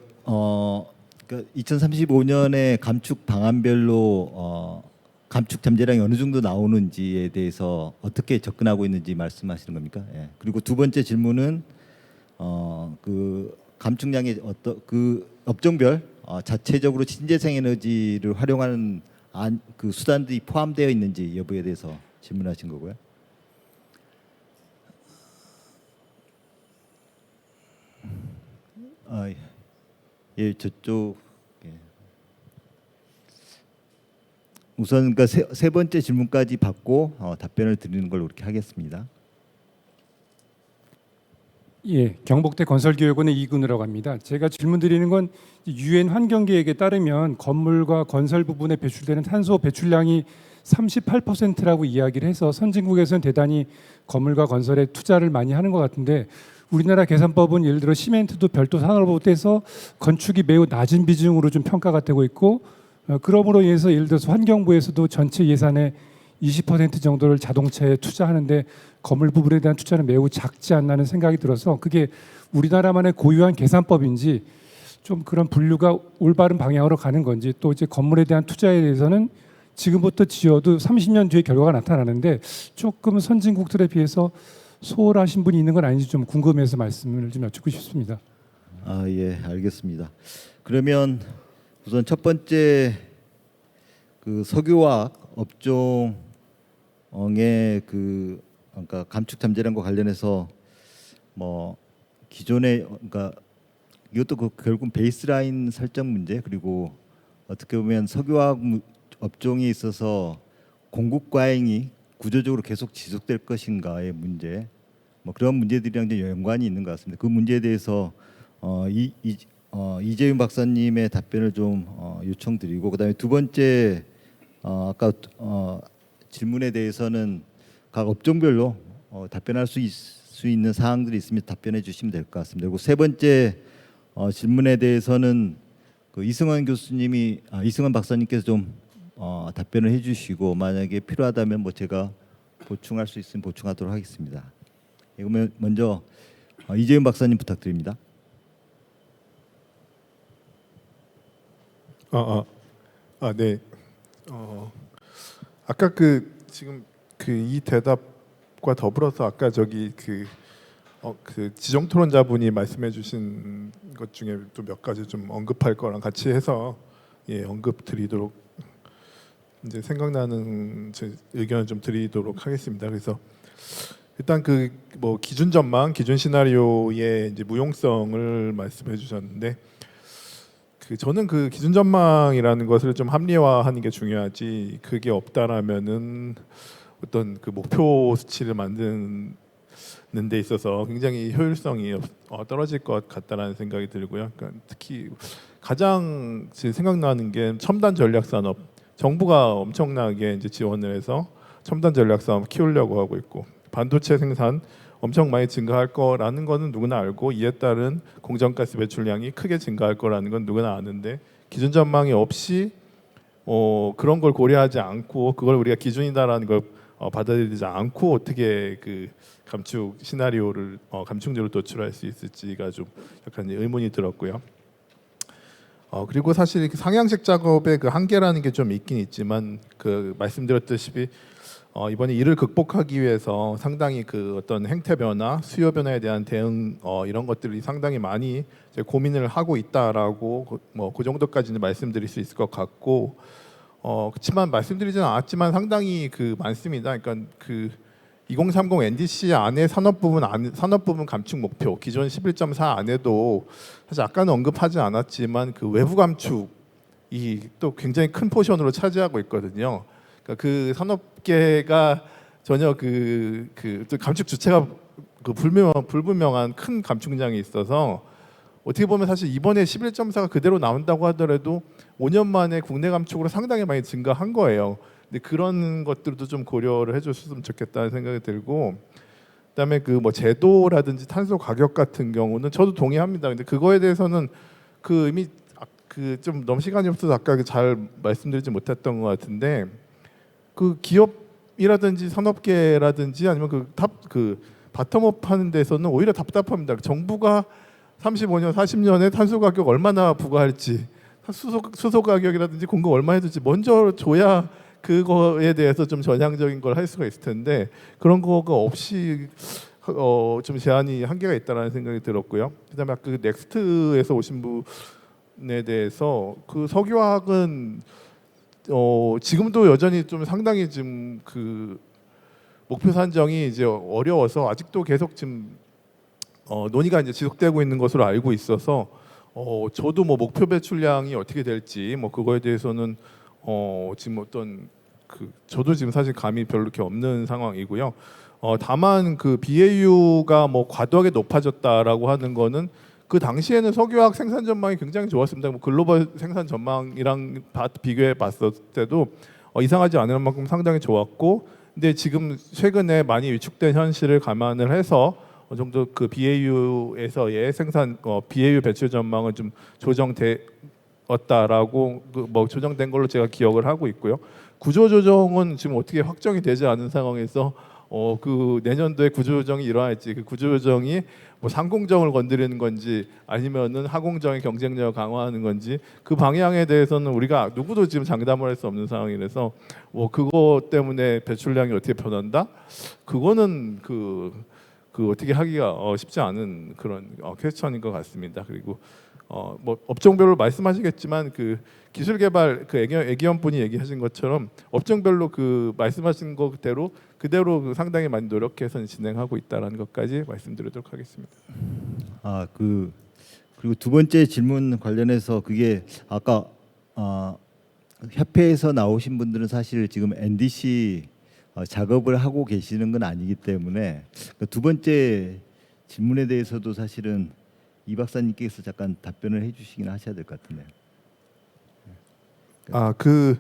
2035년에 감축 방안별로 감축 잠재량이 어느 정도 나오는지에 대해서 어떻게 접근하고 있는지 말씀하시는 겁니까? 예. 그리고 두 번째 질문은 그 감축량의 어떤 그 업종별 자체적으로 신재생 에너지를 활용하는 그 수단들이 포함되어 있는지 여부에 대해서 질문하신 거고요. 예, 저쪽 우선 그러니까 세 번째 질문까지 받고 답변을 드리는 걸로 그렇게 하겠습니다. 예, 경북대 건설기획원의 이근우라고 합니다. 제가 질문드리는 건 유엔 환경계획에 따르면 건물과 건설 부분에 배출되는 탄소 배출량이 38%라고 이야기를 해서 선진국에서는 대단히 건물과 건설에 투자를 많이 하는 것 같은데 우리나라 계산법은 예를 들어 시멘트도 별도 산업으로 떼서 건축이 매우 낮은 비중으로 좀 평가가 되고 있고 그러므로 인해서 예를 들어서 환경부에서도 전체 예산의 20% 정도를 자동차에 투자하는데 건물 부분에 대한 투자는 매우 작지 않나는 생각이 들어서 그게 우리나라만의 고유한 계산법인지 좀 그런 분류가 올바른 방향으로 가는 건지 또 이제 건물에 대한 투자에 대해서는 지금부터 지어도 30년 뒤에 결과가 나타나는데 조금 선진국들에 비해서 소홀하신 분이 있는 건 아닌지 좀 궁금해서 말씀을 좀 여쭙고 싶습니다. 예, 알겠습니다. 그러면 우선 첫 번째 그 석유화학 업종의 그 그러니까 감축 잠재량과 관련해서 뭐 기존의 그러니까 이것도 결국 베이스라인 설정 문제 그리고 어떻게 보면 석유화학 업종에 있어서 공급 과잉이 구조적으로 계속 지속될 것인가의 문제, 뭐 그런 문제들이랑 좀 연관이 있는 것 같습니다. 그 문제에 대해서 이재윤 박사님의 답변을 좀 요청드리고 그다음에 두 번째 아까 질문에 대해서는 각 업종별로 답변할 수 있는 사항들이 있으면 답변해 주시면 될 것 같습니다. 그리고 세 번째 질문에 대해서는 그 이승원 박사님께서 좀 답변을 해주시고 만약에 필요하다면 뭐 제가 보충할 수 있으면 보충하도록 하겠습니다. 그러면 먼저 이재윤 박사님 부탁드립니다. 네. 아까 지금 이 대답과 더불어서 아까 저기 그 지정 토론자분이 말씀해주신 것 중에 또 몇 가지 좀 언급할 거랑 같이 해서 언급 드리도록 이제 생각나는 제 의견을 좀 드리도록 하겠습니다. 그래서 일단 뭐 기준 전망, 기준 시나리오의 이제 무용성을 말씀해 주셨는데 저는 기준 전망이라는 것을 좀 합리화하는 게 중요하지 그게 없다라면은 어떤 목표 수치를 만드는 데 있어서 굉장히 효율성이 떨어질 것 같다라는 생각이 들고요. 그러니까 특히 가장 생각나는 게 첨단 전략 산업. 정부가 엄청나게 이제 지원을 해서 첨단 전략 산업 키우려고 하고 있고 반도체 생산 엄청 많이 증가할 거라는 거는 누구나 알고 이에 따른 공정가스 배출량이 크게 증가할 거라는 건 누구나 아는데 기준 전망이 없이 그런 걸 고려하지 않고 그걸 우리가 기준이다라는 걸 받아들이지 않고 어떻게 그 감축 시나리오를 감축률을 도출할 수 있을지가 좀 약간 의문이 들었고요. 그리고 사실 그 상향식 작업의 그 한계라는 게 좀 있긴 있지만 그 말씀드렸다시피 이번에 이를 극복하기 위해서 상당히 그 어떤 행태 변화, 수요 변화에 대한 대응 이런 것들이 상당히 많이 이제 고민을 하고 있다라고 그 정도까지는 말씀드릴 수 있을 것 같고 그렇지만 말씀드리지는 않았지만 상당히 그 많습니다. 그러니까 그 2030 NDC 안에 산업 부분 감축 목표 기존 11.4 안에도 사실 아까는 언급하지 않았지만 그 외부 감축이 또 굉장히 큰 포션으로 차지하고 있거든요. 그러니까 그 산업계가 전혀 또 감축 주체가 그 불분명한 큰 감축량이 있어서 어떻게 보면 사실 이번에 11.4가 그대로 나온다고 하더라도 5년 만에 국내 감축으로 상당히 많이 증가한 거예요. 근데 그런 것들도 좀 고려를 해줬으면 좋겠다는 생각이 들고, 그다음에 그 뭐 제도라든지 탄소 가격 같은 경우는 저도 동의합니다. 근데 그거에 대해서는 그 이미 그 좀 너무 시간이 없어서 아까 잘 말씀드리지 못했던 것 같은데 그 기업이라든지 산업계라든지 아니면 그 바텀업 하는 데서는 오히려 답답합니다. 정부가 35년, 40년에 탄소 가격 얼마나 부과할지, 수소 가격이라든지 공급 얼마 해줄지 먼저 줘야 그거에 대해서 좀 전향적인 걸 할 수가 있을 텐데 그런 거가 없이 좀 제한이 한계가 있다라는 생각이 들었고요. 그다음에 아까 그 넥스트에서 오신 분에 대해서 그 석유화학은 지금도 여전히 좀 상당히 지금 그 목표 산정이 이제 어려워서 아직도 계속 지금 논의가 이제 지속되고 있는 것으로 알고 있어서 저도 뭐 목표 배출량이 어떻게 될지 뭐 그거에 대해서는 지금 어떤 저도 지금 사실 감이 별로 이렇게 없는 상황이고요. 다만 그 BAU가 뭐 과도하게 높아졌다라고 하는 거는 그 당시에는 석유화학 생산 전망이 굉장히 좋았습니다. 뭐 글로벌 생산 전망이랑 비교해 봤을 때도 이상하지 않을 만큼 상당히 좋았고, 근데 지금 최근에 많이 위축된 현실을 감안을 해서 어느 정도 그 BAU에서의 생산 BAU 배출 전망은 좀 조정되었다라고 뭐 조정된 걸로 제가 기억을 하고 있고요. 구조 조정은 지금 어떻게 확정이 되지 않은 상황에서 그 내년도에 구조 조정이 일어날지, 그 구조 조정이 뭐 상공정을 건드리는 건지 아니면은 하공정의 경쟁력을 강화하는 건지 그 방향에 대해서는 우리가 누구도 지금 장담을 할 수 없는 상황이라서 뭐 그거 때문에 배출량이 어떻게 변한다? 그거는 그 어떻게 하기가 쉽지 않은 그런 퀘스천인 것 같습니다. 그리고 뭐 업종별로 말씀하시겠지만 그 기술 개발 그 애기원 분이 얘기하신 것처럼 업종별로 그 말씀하신 거 그대로 그 상당히 많이 노력해서 진행하고 있다라는 것까지 말씀드리도록 하겠습니다. 그리고 두 번째 질문 관련해서 그게 아까 협회에서 나오신 분들은 사실 지금 NDC 작업을 하고 계시는 건 아니기 때문에 두 번째 질문에 대해서도 사실은 이 박사님께서 잠깐 답변을 해주시긴 하셔야 될 것 같은데요. 그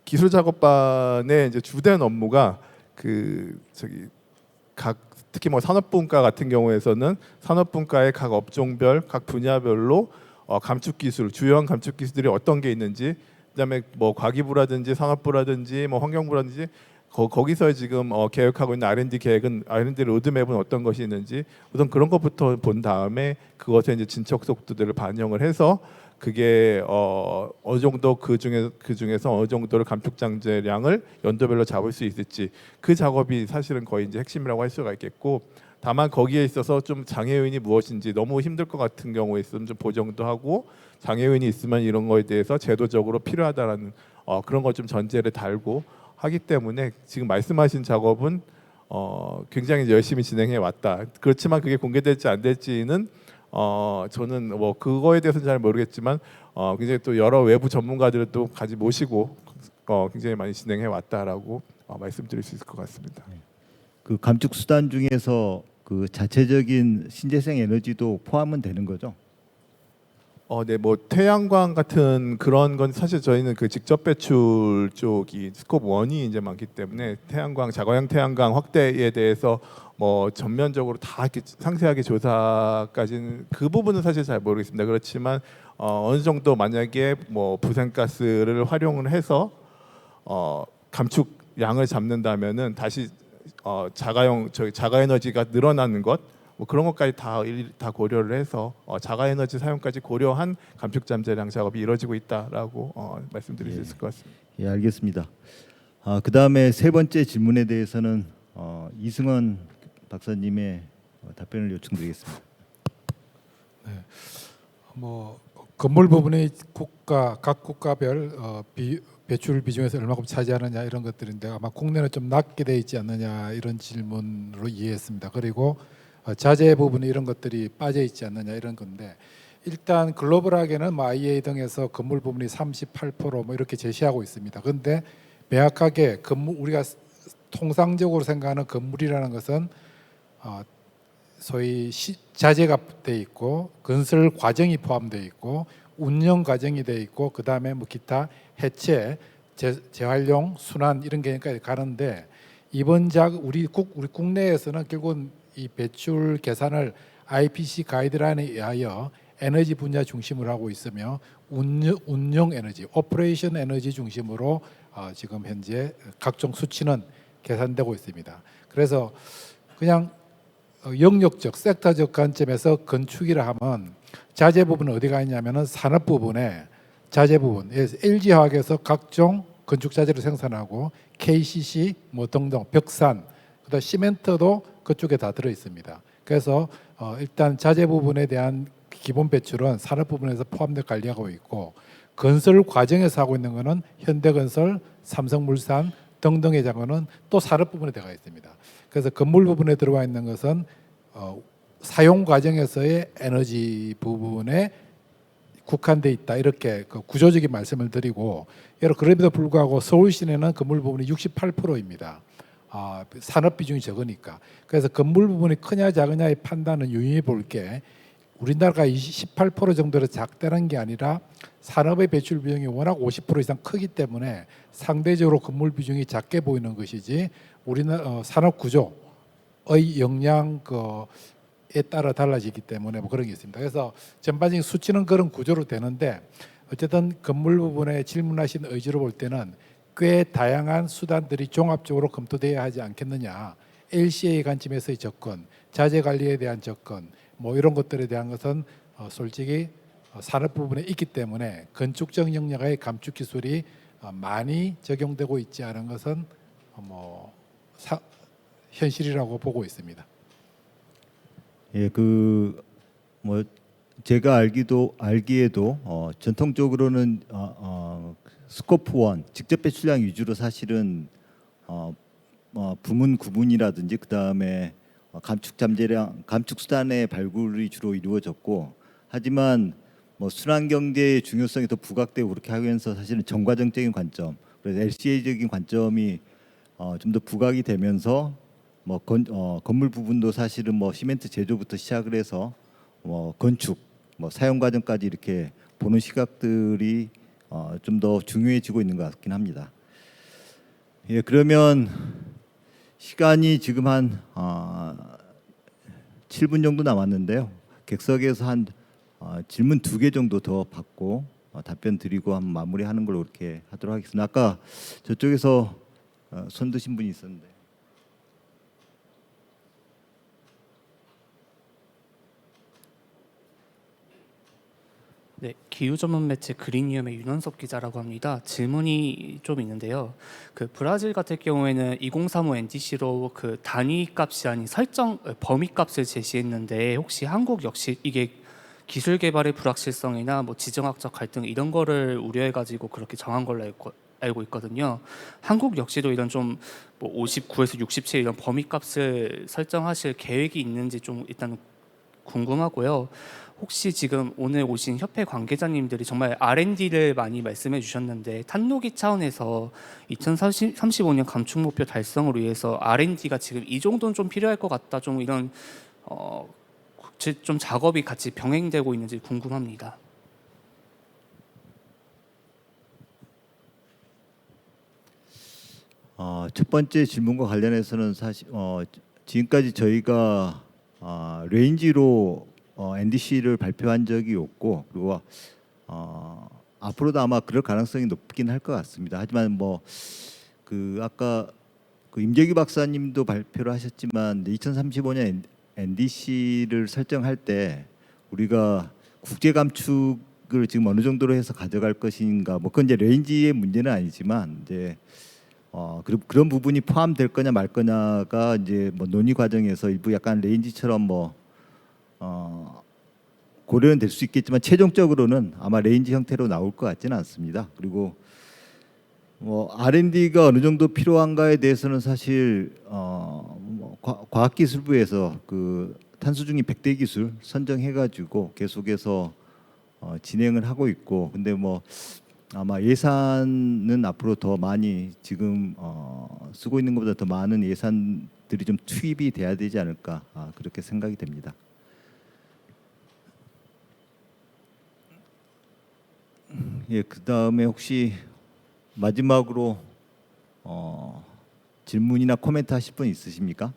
기술 작업반의 이제 주된 업무가 특히 뭐 산업분과 같은 경우에서는 산업분과의 각 업종별, 각 분야별로 감축 기술, 주요한 감축 기술들이 어떤 게 있는지, 그다음에 뭐 과기부라든지 산업부라든지 뭐 환경부라든지 거기서 지금 계획하고 있는 R&D 계획은 R&D 로드맵은 어떤 것이 있는지 우선 그런 것부터 본 다음에 그것에 이제 진척 속도들을 반영을 해서 그게 어느 정도 그 중에서 어느 정도를 감축 장제량을 연도별로 잡을 수 있을지 그 작업이 사실은 거의 이제 핵심이라고 할 수가 있겠고, 다만 거기에 있어서 좀 장애 요인이 무엇인지 너무 힘들 것 같은 경우에 있으면 좀 보정도 하고 장애 요인이 있으면 이런 거에 대해서 제도적으로 필요하다라는 그런 걸 좀 전제를 달고 하기 때문에 지금 말씀하신 작업은 굉장히 열심히 진행해 왔다. 그렇지만 그게 공개될지 안 될지는 저는 뭐 그거에 대해서는 잘 모르겠지만 굉장히 또 여러 외부 전문가들을 또 같이 모시고 굉장히 많이 진행해 왔다라고 말씀드릴 수 있을 것 같습니다. 그 감축 수단 중에서 그 자체적인 신재생 에너지도 포함은 되는 거죠? 네, 뭐 태양광 같은 그런 건 사실 저희는 그 직접 배출 쪽이 스콥 1이 이제 많기 때문에 태양광, 자가용 태양광 확대에 대해서 뭐 전면적으로 다 이렇게 상세하게 조사까지는 그 부분은 사실 잘 모르겠습니다. 그렇지만 어느 정도 만약에 뭐 부산가스를 활용을 해서 감축량을 잡는다면은 다시 자가에너지가 늘어나는 것, 뭐 그런 것까지 다 고려를 해서 자가에너지 사용까지 고려한 감축 잠재량 작업이 이루어지고 있다라고 말씀드릴 수 있을 것 같습니다. 예, 알겠습니다. 그다음에 세 번째 질문에 대해서는 이승원 박사님의 답변을 요청드리겠습니다. 뭐 건물 부분이 각 국가별 배출 비중에서 얼마큼 차지하느냐 이런 것들인데 아마 국내는 좀 낮게 돼 있지 않느냐 이런 질문으로 이해했습니다. 그리고 자재 부분에 이런 것들이 빠져 있지 않느냐 이런 건데 일단 글로벌하게는 뭐 IEA 등에서 건물 부분이 38%뭐 이렇게 제시하고 있습니다. 그런데 명확하게 우리가 통상적으로 생각하는 건물이라는 것은 소위 자재가 돼 있고 건설 과정이 포함되어 있고 운영 과정이 돼 있고 그 다음에 뭐 기타 해체, 재활용, 순환 이런 개념까지 가는데 이번 우리 국내에서는 결국은 이 배출 계산을 IPC 가이드라인에 의하여 에너지 분야 중심으로 하고 있으며 운영 에너지, 오퍼레이션 에너지 중심으로 지금 현재 각종 수치는 계산되고 있습니다. 그래서 그냥 영역적, 섹터적 관점에서 건축이라 하면 자재 부분은 어디가 있냐면은 산업 부분에 자재 부분, LG화학에서 각종 건축 자재를 생산하고 KCC 뭐 등등 벽산, 그다음 시멘트도 그쪽에 다 들어 있습니다. 그래서 일단 자재 부분에 대한 기본 배출은 산업 부분에서 포함되어 관리하고 있고 건설 과정에서 하고 있는 것은 현대건설, 삼성물산 등등의 자원은 또 산업 부분에 들어가 있습니다. 그래서 건물 부분에 들어와 있는 것은 사용 과정에서의 에너지 부분에 국한돼 있다 이렇게 그 구조적인 말씀을 드리고 그럼에도 불구하고 서울시내는 건물 부분이 68%입니다. 산업 비중이 적으니까. 그래서 건물 부분이 크냐 작으냐의 판단은 유의해 볼 게 우리나라가 18% 정도로 작다는 게 아니라 산업의 배출 비중이 워낙 50% 이상 크기 때문에 상대적으로 건물 비중이 작게 보이는 것이지 우리나라 산업 구조의 영향 에 따라 달라지기 때문에 뭐 그런 게 있습니다. 그래서 전반적인 수치는 그런 구조로 되는데 어쨌든 건물 부분에 질문하신 의지로 볼 때는 꽤 다양한 수단들이 종합적으로 검토돼야 하지 않겠느냐. LCA 관점에서의 접근, 자재 관리에 대한 접근, 뭐 이런 것들에 대한 것은 솔직히 산업 부분에 있기 때문에 건축적 영역의 감축 기술이 많이 적용되고 있지 않은 것은 현실이라고 보고 있습니다. 예, 뭐 제가 알기에도 전통적으로는 스코프 1 직접 배출량 위주로 사실은 부문 구분이라든지 그 다음에 감축 잠재량, 감축 수단의 발굴이 주로 이루어졌고 하지만 뭐 순환 경제의 중요성이 더 부각되고 그렇게 하면서 사실은 정과정적인 관점, 그래서 LCA적인 관점이 좀 더 부각이 되면서 뭐 건물 부분도 사실은 뭐 시멘트 제조부터 시작을 해서 뭐 건축, 뭐 사용 과정까지 이렇게 보는 시각들이 좀 더 중요해지고 있는 것 같긴 합니다. 예, 그러면 시간이 지금 한 7분 정도 남았는데요. 객석에서 한 질문 2개 정도 더 받고 답변 드리고 한번 마무리하는 걸로 이렇게 하도록 하겠습니다. 아까 저쪽에서 손 드신 분이 있었는데. 네, 기후 전문 매체 그린이움의 윤원석 기자라고 합니다. 질문이 좀 있는데요. 그 브라질 같은 경우에는 2035 NDC로 그 단위 값이 아닌 범위 값을 제시했는데 혹시 한국 역시 이게 기술 개발의 불확실성이나 뭐 지정학적 갈등 이런 거를 우려해 가지고 그렇게 정한 걸로 알고 있거든요. 한국 역시도 이런 좀 뭐 59에서 67 이런 범위 값을 설정하실 계획이 있는지 좀 일단 궁금하고요. 혹시 지금 오늘 오신 협회 관계자님들이 정말 R&D를 많이 말씀해 주셨는데 탄노기 차원에서 2035년 감축 목표 달성을 위해서 R&D가 지금 이 정도는 좀 필요할 것 같다. 좀 이런 좀 작업이 같이 병행되고 있는지 궁금합니다. 첫 번째 질문과 관련해서는 사실 지금까지 저희가 레인지로 NDC를 발표한 적이 없고, 그리고 앞으로도 아마 그럴 가능성이 높긴 할 것 같습니다. 하지만 뭐 그 아까 그 임재규 박사님도 발표를 하셨지만 2035년 NDC를 설정할 때 우리가 국제 감축을 지금 어느 정도로 해서 가져갈 것인가, 뭐 그건 이제 레인지의 문제는 아니지만 이제 그런 부분이 포함될 거냐 말 거냐가 이제 뭐 논의 과정에서 일부 약간 레인지처럼 뭐 고려는 될 수 있겠지만 최종적으로는 아마 레인지 형태로 나올 것 같지는 않습니다. 그리고 뭐 R&D가 어느 정도 필요한가에 대해서는 사실 뭐 과학기술부에서 그 탄소중립 100대 기술 선정해가지고 계속해서 진행을 하고 있고, 근데 뭐 아마 예산은 앞으로 더 많이 지금 쓰고 있는 것보다 더 많은 예산들이 좀 투입이 돼야 되지 않을까, 그렇게 생각이 됩니다. 예, 그 다음에 혹시 마지막으로 질문이나 코멘트 하실 분 있으십니까?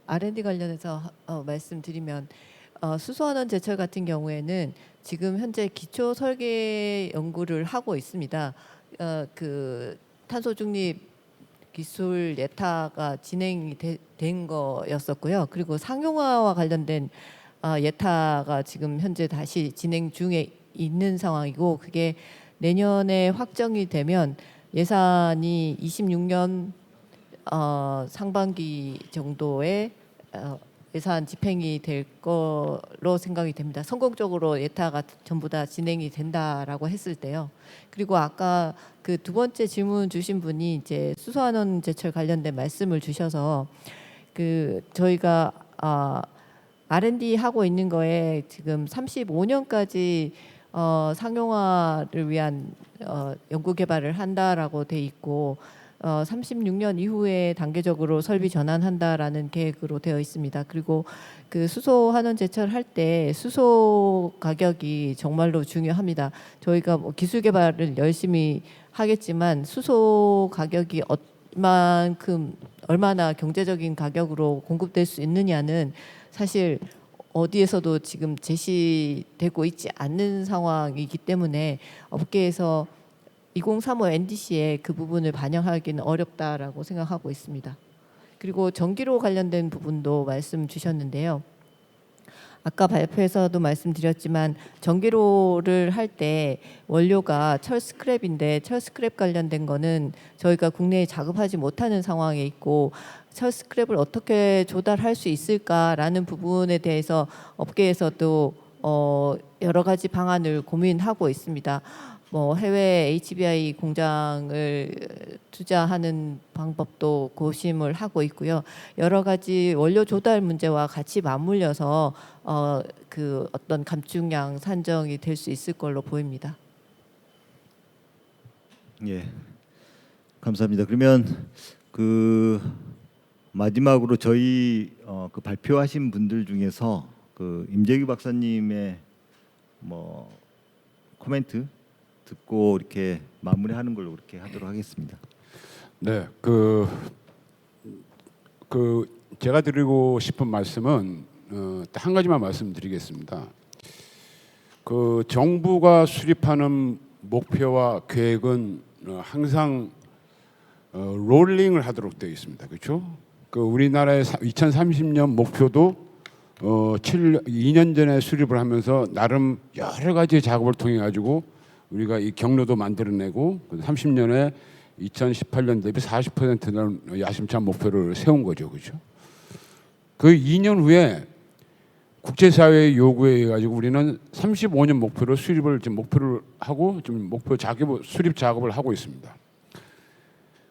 R&D 관련해서 말씀드리면 수소환원 제철 같은 경우에는 지금 현재 기초 설계 연구를 하고 있습니다. 그 탄소 중립 기술 예타가 진행이 된 거였었고요. 그리고 상용화와 관련된 예타가 지금 현재 다시 진행 중에 있는 상황이고, 그게 내년에 확정이 되면 예산이 26년 상반기 정도에 예산 집행이 될 거로 생각이 됩니다. 성공적으로 예타가 전부 다 진행이 된다라고 했을 때요. 그리고 아까 그 두 번째 질문 주신 분이 이제 수소환원 제철 관련된 말씀을 주셔서 그 저희가 R&D 하고 있는 거에 지금 35년까지 상용화를 위한 연구 개발을 한다라고 돼 있고 36년 이후에 단계적으로 설비 전환한다라는 계획으로 되어 있습니다. 그리고 그 수소 환원 제철할 때 수소 가격이 정말로 중요합니다. 저희가 뭐 기술 개발을 열심히 하겠지만 수소 가격이 얼마나 경제적인 가격으로 공급될 수 있느냐는 사실 어디에서도 지금 제시되고 있지 않는 상황이기 때문에 업계에서 2035 NDC에 그 부분을 반영하기는 어렵다라고 생각하고 있습니다. 그리고 전기로 관련된 부분도 말씀 주셨는데요. 아까 발표에서도 말씀드렸지만 전기로를 할 때 원료가 철 스크랩인데 철 스크랩 관련된 거는 저희가 국내에 자급하지 못하는 상황에 있고 철 스크랩을 어떻게 조달할 수 있을까라는 부분에 대해서 업계에서도 여러 가지 방안을 고민하고 있습니다. 뭐 해외 HBI 공장을 투자하는 방법도 고심을 하고 있고요. 여러 가지 원료 조달 문제와 같이 맞물려서 그 어떤 감축량 산정이 될 수 있을 걸로 보입니다. 예, 감사합니다. 그러면 그 마지막으로 저희 그 발표하신 분들 중에서 그 임재규 박사님의 뭐 코멘트 듣고 이렇게 마무리하는 걸로 그렇게 하도록 하겠습니다. 네, 그 제가 드리고 싶은 말씀은 한 가지만 말씀드리겠습니다. 그 정부가 수립하는 목표와 계획은 항상 롤링을 하도록 되어 있습니다. 그렇죠? 그 우리나라의 2030년 목표도 2년 전에 수립을 하면서 나름 여러 가지 작업을 통해 가지고 우리가 이 경로도 만들어내고 30년에 2018년 대비 40%는 야심찬 목표를 세운 거죠, 그렇죠? 그 2년 후에 국제사회의 요구에 의해 가지고 우리는 35년 목표로 수립을 지금 목표를 하고 지금 목표 작업 수립 작업을 하고 있습니다.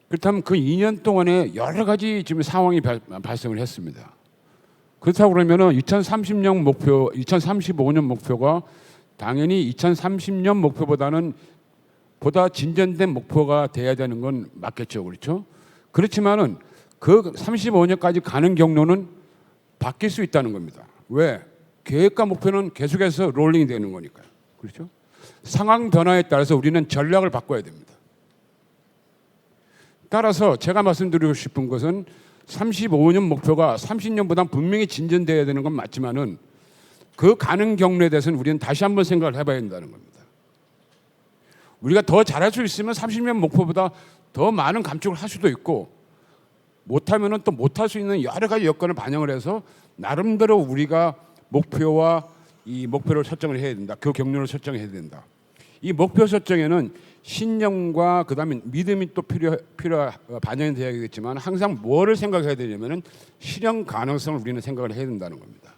그렇다면 그 2년 동안에 여러 가지 지금 상황이 발생을 했습니다. 그렇다고 그러면은 2030년 목표, 2035년 목표가 당연히 2030년 목표보다는 보다 진전된 목표가 돼야 되는 건 맞겠죠, 그렇죠? 그렇지만은 그 35년까지 가는 경로는 바뀔 수 있다는 겁니다. 왜? 계획과 목표는 계속해서 롤링이 되는 거니까요, 그렇죠? 상황 변화에 따라서 우리는 전략을 바꿔야 됩니다. 따라서 제가 말씀드리고 싶은 것은 35년 목표가 30년보다 분명히 진전돼야 되는 건 맞지만은 그 가는 경로에 대해서는 우리는 다시 한번 생각을 해봐야 된다는 겁니다. 우리가 더 잘할 수 있으면 30년 목표보다 더 많은 감축을 할 수도 있고 못하면은 또 못할 수 있는 여러 가지 여건을 반영을 해서 나름대로 우리가 목표와 이 목표를 설정을 해야 된다. 그 경로를 설정해야 된다. 이 목표 설정에는 신념과 그다음에 믿음이 또 반영이 되어야겠지만 항상 뭐를 생각해야 되냐면은 실현 가능성을 우리는 생각을 해야 된다는 겁니다.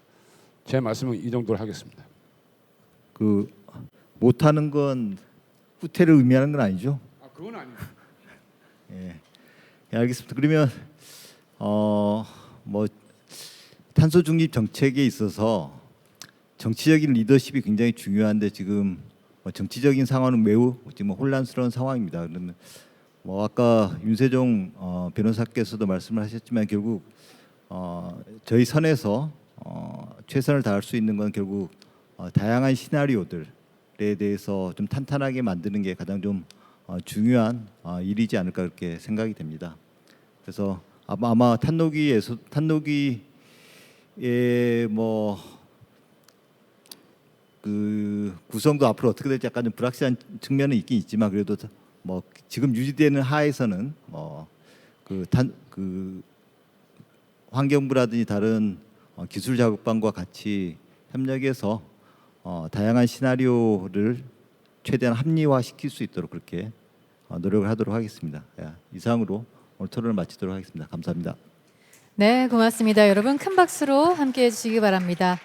제 말씀은 이 정도로 하겠습니다. 그 못하는 건 후퇴를 의미하는 건 아니죠? 그건 아닙니다. 예, 알겠습니다. 그러면 뭐 탄소 중립 정책에 있어서 정치적인 리더십이 굉장히 중요한데 지금 정치적인 상황은 매우 지금 혼란스러운 상황입니다. 그러면 뭐 아까 윤세종 변호사께서도 말씀을 하셨지만 결국 저희 선에서 최선을 다할 수 있는 건 결국 다양한 시나리오들에 대해서 좀 탄탄하게 만드는 게 가장 좀 중요한 일이지 않을까 그렇게 생각이 됩니다. 그래서 아마 탄노기의 뭐 그 구성도 앞으로 어떻게 될지 약간 좀 불확실한 측면은 있긴 있지만 그래도 뭐 지금 유지되는 하에서는 그 환경부라든지 다른 기술 작업반과 같이 협력해서 다양한 시나리오를 최대한 합리화시킬 수 있도록 그렇게 노력을 하도록 하겠습니다. 이상으로 오늘 토론을 마치도록 하겠습니다. 감사합니다. 네, 고맙습니다. 여러분 큰 박수로 함께해 주시기 바랍니다.